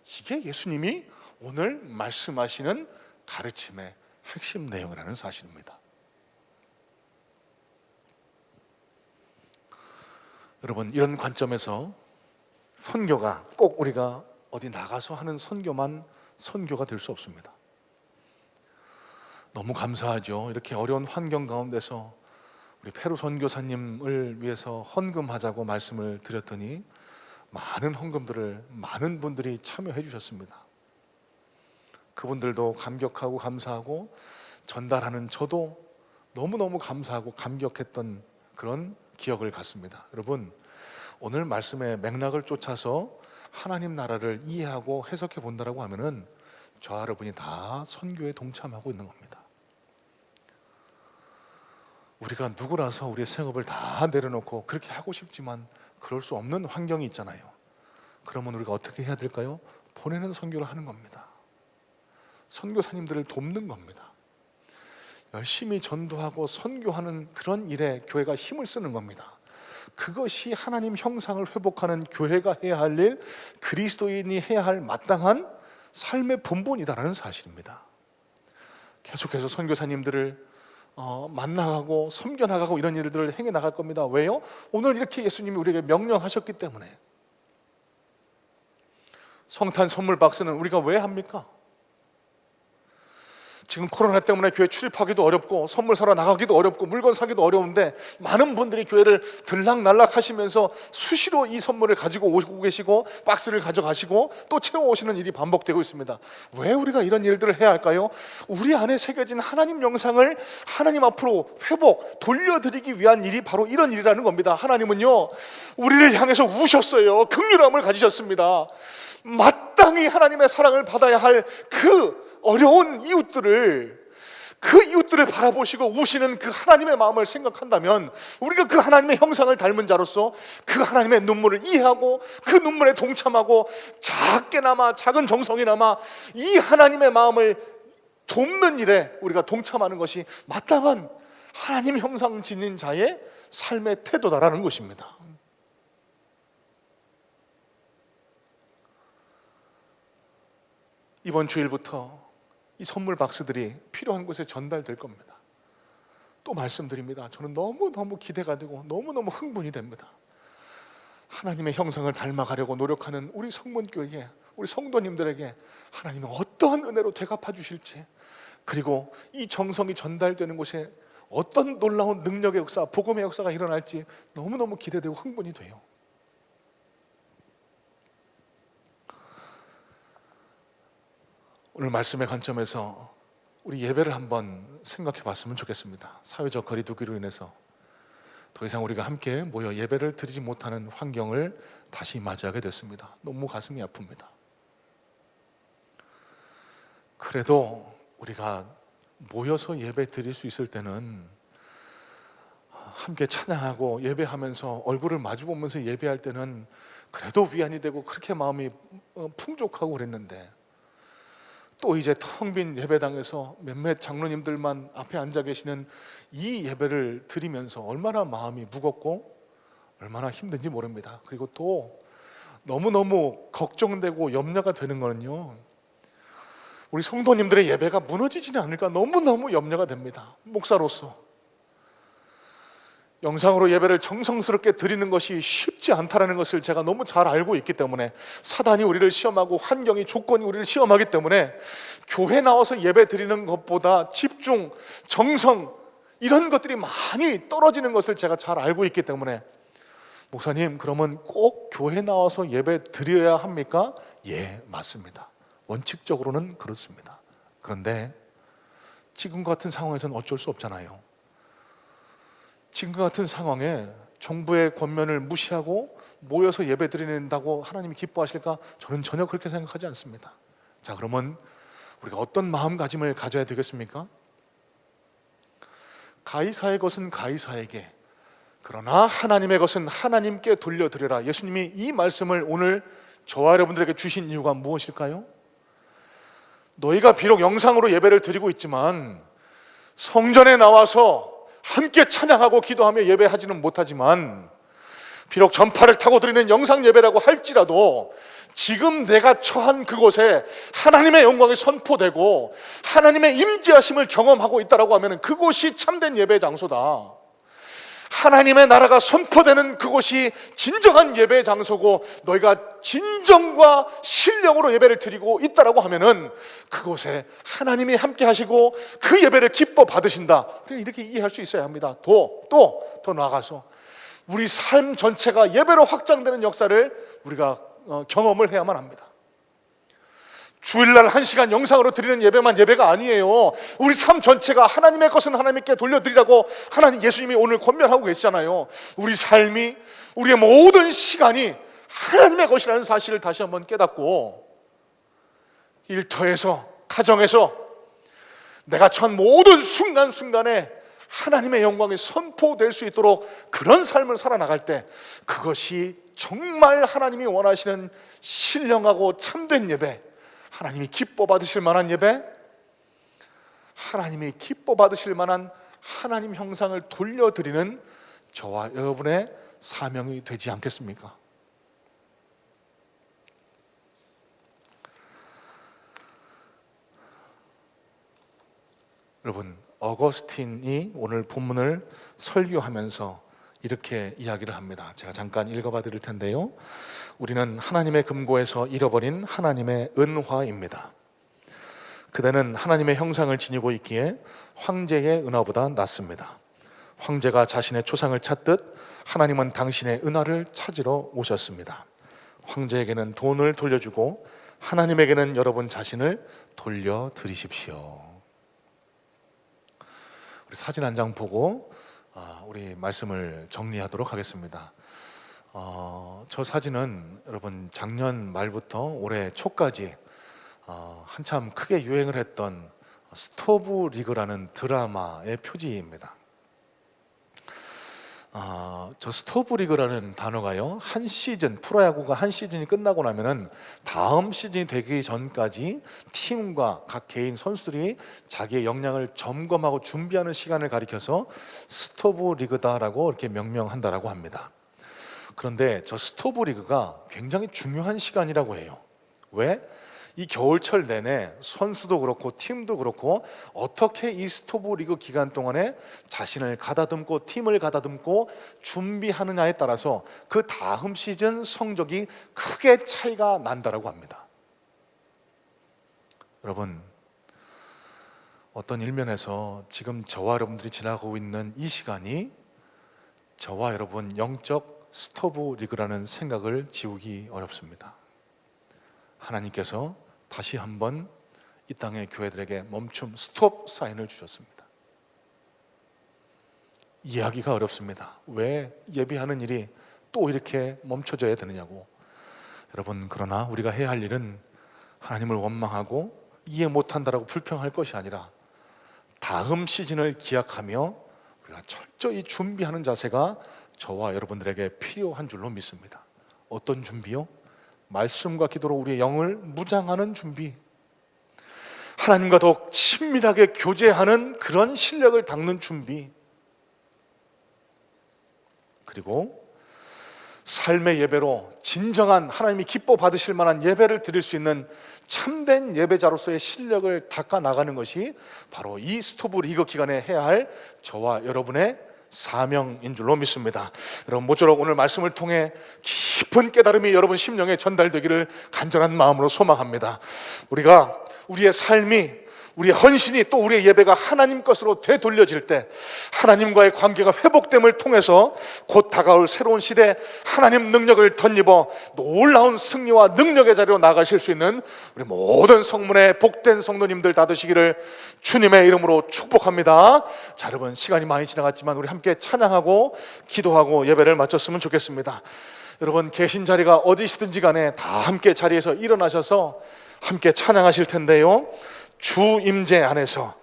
이게 예수님이 오늘 말씀하시는 가르침의 핵심 내용이라는 사실입니다. 여러분, 이런 관점에서 선교가 꼭 우리가 어디 나가서 하는 선교만 선교가 될 수 없습니다. 너무 감사하죠. 이렇게 어려운 환경 가운데서 우리 페루 선교사님을 위해서 헌금하자고 말씀을 드렸더니 많은 헌금들을 많은 분들이 참여해 주셨습니다. 그분들도 감격하고 감사하고 전달하는 저도 너무너무 감사하고 감격했던 그런 기억을 갖습니다. 여러분, 오늘 말씀의 맥락을 쫓아서 하나님 나라를 이해하고 해석해 본다라고 하면은 저와 여러분이 다 선교에 동참하고 있는 겁니다. 우리가 누구라서 우리의 생업을 다 내려놓고 그렇게 하고 싶지만 그럴 수 없는 환경이 있잖아요. 그러면 우리가 어떻게 해야 될까요? 보내는 선교를 하는 겁니다. 선교사님들을 돕는 겁니다. 열심히 전도하고 선교하는 그런 일에 교회가 힘을 쓰는 겁니다. 그것이 하나님 형상을 회복하는 교회가 해야 할 일, 그리스도인이 해야 할 마땅한 삶의 본분이다라는 사실입니다. 계속해서 선교사님들을 만나가고 섬겨나가고 이런 일들을 행해 나갈 겁니다. 왜요? 오늘 이렇게 예수님이 우리에게 명령하셨기 때문에. 성탄 선물 박스는 우리가 왜 합니까? 지금 코로나 때문에 교회 출입하기도 어렵고 선물 사러 나가기도 어렵고 물건 사기도 어려운데 많은 분들이 교회를 들락날락 하시면서 수시로 이 선물을 가지고 오고 계시고 박스를 가져가시고 또 채워오시는 일이 반복되고 있습니다. 왜 우리가 이런 일들을 해야 할까요? 우리 안에 새겨진 하나님 영상을 하나님 앞으로 회복, 돌려드리기 위한 일이 바로 이런 일이라는 겁니다. 하나님은요, 우리를 향해서 우셨어요. 긍휼함을 가지셨습니다. 마땅히 하나님의 사랑을 받아야 할 그 어려운 이웃들을, 그 이웃들을 바라보시고 우시는 그 하나님의 마음을 생각한다면 우리가 그 하나님의 형상을 닮은 자로서 그 하나님의 눈물을 이해하고 그 눈물에 동참하고 작게나마 작은 정성이나마 이 하나님의 마음을 돕는 일에 우리가 동참하는 것이 마땅한 하나님 형상 지닌 자의 삶의 태도다라는 것입니다. 이번 주일부터 이 선물 박스들이 필요한 곳에 전달될 겁니다. 또 말씀드립니다. 저는 너무너무 기대가 되고 너무너무 흥분이 됩니다. 하나님의 형상을 닮아가려고 노력하는 우리 성문교회에, 우리 성도님들에게 하나님은 어떠한 은혜로 되갚아 주실지, 그리고 이 정성이 전달되는 곳에 어떤 놀라운 능력의 역사, 복음의 역사가 일어날지 너무너무 기대되고 흥분이 돼요. 오늘 말씀의 관점에서 우리 예배를 한번 생각해 봤으면 좋겠습니다. 사회적 거리두기로 인해서 더 이상 우리가 함께 모여 예배를 드리지 못하는 환경을 다시 맞이하게 됐습니다. 너무 가슴이 아픕니다. 그래도 우리가 모여서 예배 드릴 수 있을 때는 함께 찬양하고 예배하면서 얼굴을 마주보면서 예배할 때는 그래도 위안이 되고 그렇게 마음이 풍족하고 그랬는데, 또 이제 텅 빈 예배당에서 몇몇 장로님들만 앞에 앉아 계시는 이 예배를 드리면서 얼마나 마음이 무겁고 얼마나 힘든지 모릅니다. 그리고 또 너무너무 걱정되고 염려가 되는 거는요, 우리 성도님들의 예배가 무너지지는 않을까 너무너무 염려가 됩니다. 목사로서 영상으로 예배를 정성스럽게 드리는 것이 쉽지 않다는 것을 제가 너무 잘 알고 있기 때문에, 사단이 우리를 시험하고 환경이, 조건이 우리를 시험하기 때문에 교회 나와서 예배 드리는 것보다 집중, 정성 이런 것들이 많이 떨어지는 것을 제가 잘 알고 있기 때문에, 목사님 그러면 꼭 교회 나와서 예배 드려야 합니까? 예, 맞습니다. 원칙적으로는 그렇습니다. 그런데 지금 같은 상황에서는 어쩔 수 없잖아요. 지금 같은 상황에 정부의 권면을 무시하고 모여서 예배 드린다고 하나님이 기뻐하실까? 저는 전혀 그렇게 생각하지 않습니다. 자, 그러면 우리가 어떤 마음가짐을 가져야 되겠습니까? 가이사의 것은 가이사에게, 그러나 하나님의 것은 하나님께 돌려드려라. 예수님이 이 말씀을 오늘 저와 여러분들에게 주신 이유가 무엇일까요? 너희가 비록 영상으로 예배를 드리고 있지만, 성전에 나와서 함께 찬양하고 기도하며 예배하지는 못하지만, 비록 전파를 타고 드리는 영상 예배라고 할지라도 지금 내가 처한 그곳에 하나님의 영광이 선포되고 하나님의 임재하심을 경험하고 있다라고 하면 그곳이 참된 예배 장소다. 하나님의 나라가 선포되는 그곳이 진정한 예배 장소고, 너희가 진정과 신령으로 예배를 드리고 있다라고 하면은 그곳에 하나님이 함께 하시고 그 예배를 기뻐 받으신다. 이렇게 이해할 수 있어야 합니다. 더 나아가서 우리 삶 전체가 예배로 확장되는 역사를 우리가 경험을 해야만 합니다. 주일날 1시간 영상으로 드리는 예배만 예배가 아니에요. 우리 삶 전체가 하나님의 것은 하나님께 돌려드리라고 하나님, 예수님이 오늘 권면하고 계시잖아요. 우리 삶이, 우리의 모든 시간이 하나님의 것이라는 사실을 다시 한번 깨닫고, 일터에서, 가정에서 내가 처한 모든 순간순간에 하나님의 영광이 선포될 수 있도록 그런 삶을 살아나갈 때, 그것이 정말 하나님이 원하시는 신령하고 참된 예배, 하나님이 기뻐 받으실 만한 예배, 하나님이 기뻐 받으실 만한 하나님 형상을 돌려드리는 저와 여러분의 사명이 되지 않겠습니까? 여러분, 어거스틴이 오늘 본문을 설교하면서 이렇게 이야기를 합니다. 제가 잠깐 읽어봐 드릴 텐데요, 우리는 하나님의 금고에서 잃어버린 하나님의 은화입니다. 그대는 하나님의 형상을 지니고 있기에 황제의 은화보다 낫습니다. 황제가 자신의 초상을 찾듯 하나님은 당신의 은화를 찾으러 오셨습니다. 황제에게는 돈을 돌려주고 하나님에게는 여러분 자신을 돌려드리십시오. 우리 사진 한 장 보고 우리 말씀을 정리하도록 하겠습니다. 저 사진은 여러분 작년 말부터 올해 초까지 한참 크게 유행을 했던 스토브 리그라는 드라마의 표지입니다. 저 스토브리그라는 단어가요, 한 시즌, 프로야구가 한 시즌이 끝나고 나면은 다음 시즌이 되기 전까지 팀과 각 개인 선수들이 자기의 역량을 점검하고 준비하는 시간을 가리켜서 스토브리그다라고 이렇게 명명한다라고 합니다. 그런데 저 스토브리그가 굉장히 중요한 시간이라고 해요. 왜? 이 겨울철 내내 선수도 그렇고 팀도 그렇고 어떻게 이 스토브리그 기간 동안에 자신을 가다듬고 팀을 가다듬고 준비하느냐에 따라서 그 다음 시즌 성적이 크게 차이가 난다라고 합니다. 여러분, 어떤 일면에서 지금 저와 여러분들이 지나가고 있는 이 시간이 저와 여러분 영적 스토브리그라는 생각을 지우기 어렵습니다. 하나님께서 다시 한번 이 땅의 교회들에게 멈춤, 스톱 사인을 주셨습니다. 이해하기가 어렵습니다. 왜 예배하는 일이 또 이렇게 멈춰져야 되느냐고. 여러분, 그러나 우리가 해야 할 일은 하나님을 원망하고 이해 못한다라고 불평할 것이 아니라 다음 시즌을 기약하며 우리가 철저히 준비하는 자세가 저와 여러분들에게 필요한 줄로 믿습니다. 어떤 준비요? 말씀과 기도로 우리의 영을 무장하는 준비, 하나님과 더욱 친밀하게 교제하는 그런 실력을 닦는 준비, 그리고 삶의 예배로 진정한 하나님이 기뻐 받으실 만한 예배를 드릴 수 있는 참된 예배자로서의 실력을 닦아 나가는 것이 바로 이 스토브리그 기간에 해야 할 저와 여러분의 사명인 줄로 믿습니다. 여러분, 모쪼록 오늘 말씀을 통해 깊은 깨달음이 여러분 심령에 전달되기를 간절한 마음으로 소망합니다. 우리가 우리의 삶이, 우리의 헌신이, 또 우리의 예배가 하나님 것으로 되돌려질 때 하나님과의 관계가 회복됨을 통해서 곧 다가올 새로운 시대 하나님 능력을 덧입어 놀라운 승리와 능력의 자리로 나가실 수 있는 우리 모든 성문의 복된 성도님들 다 되시기를 주님의 이름으로 축복합니다. 자, 여러분, 시간이 많이 지나갔지만 우리 함께 찬양하고 기도하고 예배를 마쳤으면 좋겠습니다. 여러분, 계신 자리가 어디시든지 간에 다 함께 자리에서 일어나셔서 함께 찬양하실 텐데요, 주 임재 안에서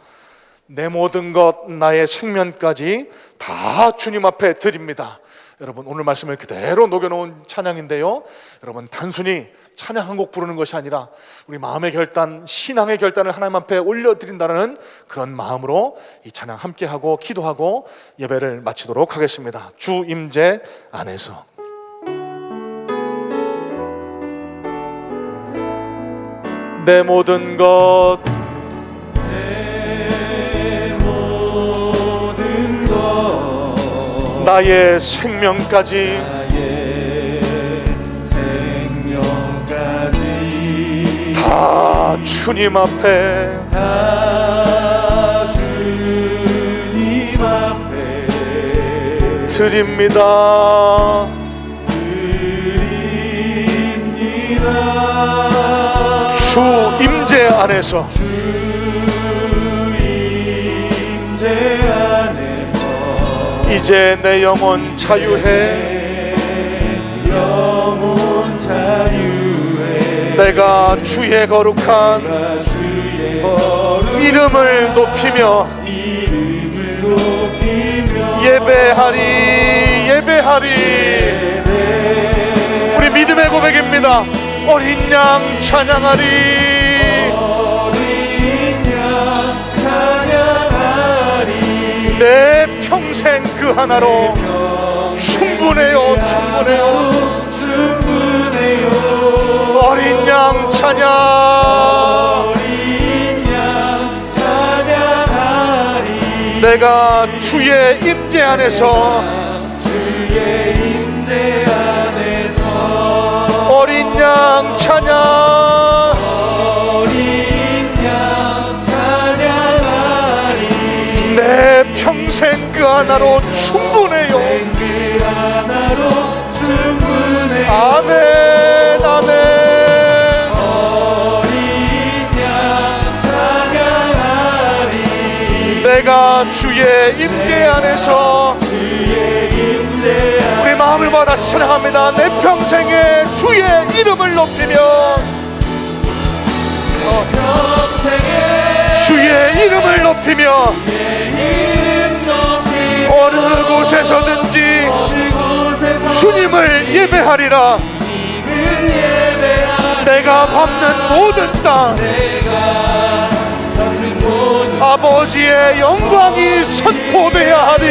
내 모든 것 나의 생명까지 다 주님 앞에 드립니다. 여러분, 오늘 말씀을 그대로 녹여놓은 찬양인데요, 여러분, 단순히 찬양 한 곡 부르는 것이 아니라 우리 마음의 결단, 신앙의 결단을 하나님 앞에 올려드린다는 그런 마음으로 이 찬양 함께하고 기도하고 예배를 마치도록 하겠습니다. 주 임재 안에서. 내 모든 것, 나의 생명까지 다 주님 앞에 드립니다. 주 임재 안에서 이제 내 영혼 자유해. 내가 주의 거룩한 이름을 높이며 예배하리. 우리 믿음의 고백입니다. 어린 양 찬양하리. 내 평생 그 하나로 충분해요. 어린 양 찬양. 내가 주의 임재 안에서 어린 양 찬양. 내 평생 그 하나로 충분해요. 아멘, 아멘. 내가 주의 임재 안에서 우리 마음을 받아 찬양합니다. 내 평생에 주의 이름을 높이며 주의 이름을 높이며 어느 곳에서든지 주님을 예배하리라. 내가 밟는 모든 땅 아버지의 영광이 선포되어야 하리.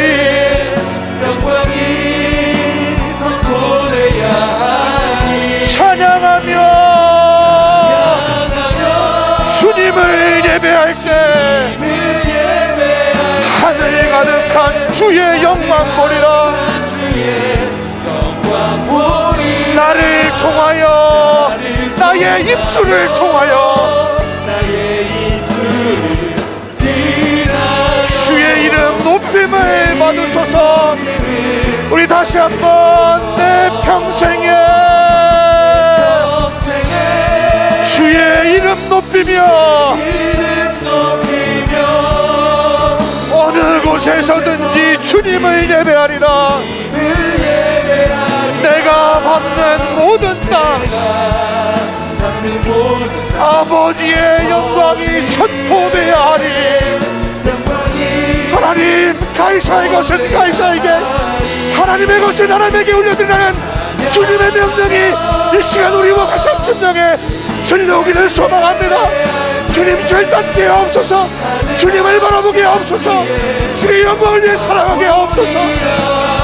찬양하며 주님을 예배할 때 하늘 가득한 주의 영광 보리라. 나를 통하여 나의 입술을 통하여 주의 이름 높임을 받으소서. 우리 다시 한번 내 평생에 주의 이름 높이며 어느 곳에서든지 주님을 예배하리라. 내가 밟는 모든 땅 아버지의 영광이 선포되어야 하리. 하나님, 가이사의 것은 가이사에게, 하나님의 것은 하나님에게 올려드리라는 주님의 명령이 이 시간 우리와 가슴 심령에 들려오기를 소망합니다. 주님 결단케 하옵소서. 주님을 바라보게 하옵소서. 주의 영광을 위해 살아가게 하옵소서.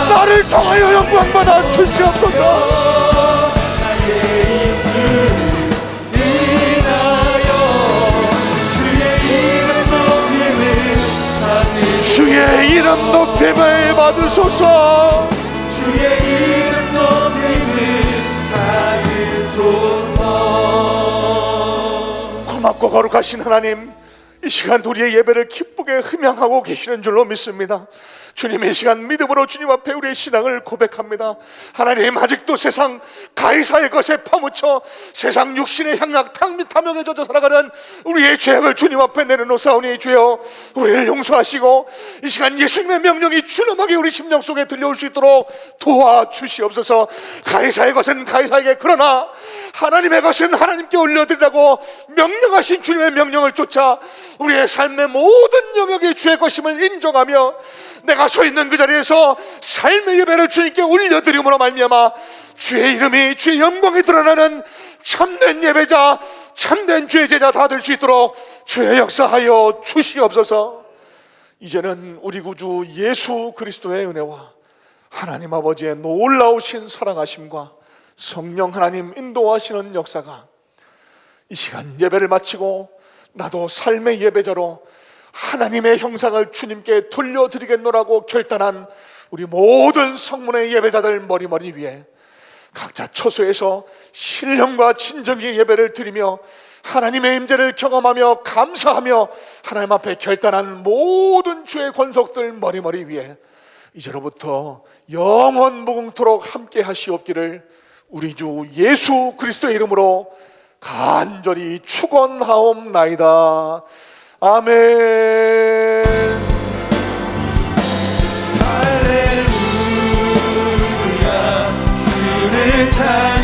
나를 통하여 영광받아 주시옵소서. 주의 이름 높임을 받으소서. 주의 이름 높임을 받으소서. 고맙고 거룩하신 하나님, 이 시간 우리의 예배를 기쁘게 흠양하고 계시는 줄로 믿습니다. 주님, 이 시간 믿음으로 주님 앞에 우리의 신앙을 고백합니다. 하나님, 아직도 세상 가이사의 것에 파묻혀 세상 육신의 향락 탐욕에 젖어 살아가는 우리의 죄악을 주님 앞에 내려놓사오니 주여, 우리를 용서하시고 이 시간 예수님의 명령이 준엄하게 우리 심령 속에 들려올 수 있도록 도와주시옵소서. 가이사의 것은 가이사에게, 그러나 하나님의 것은 하나님께 올려드리라고 명령하신 주님의 명령을 쫓아 우리의 삶의 모든 영역이 주의 것임을 인정하며 내가 서 있는 그 자리에서 삶의 예배를 주님께 올려드림으로 말미암아 주의 이름이, 주의 영광이 드러나는 참된 예배자, 참된 주의 제자 다 될 수 있도록 주의 역사하여 주시옵소서. 이제는 우리 구주 예수 그리스도의 은혜와 하나님 아버지의 놀라우신 사랑하심과 성령 하나님 인도하시는 역사가 이 시간 예배를 마치고 나도 삶의 예배자로 하나님의 형상을 주님께 돌려드리겠노라고 결단한 우리 모든 성문의 예배자들 머리 위에 각자 처소에서 신령과 진정의 예배를 드리며 하나님의 임재를 경험하며 감사하며 하나님 앞에 결단한 모든 주의 권속들 머리 위에 이제로부터 영원 무궁토록 함께 하시옵기를 우리 주 예수 그리스도의 이름으로 간절히 축원하옵나이다. 아멘. 할렐루야. 주를 찬양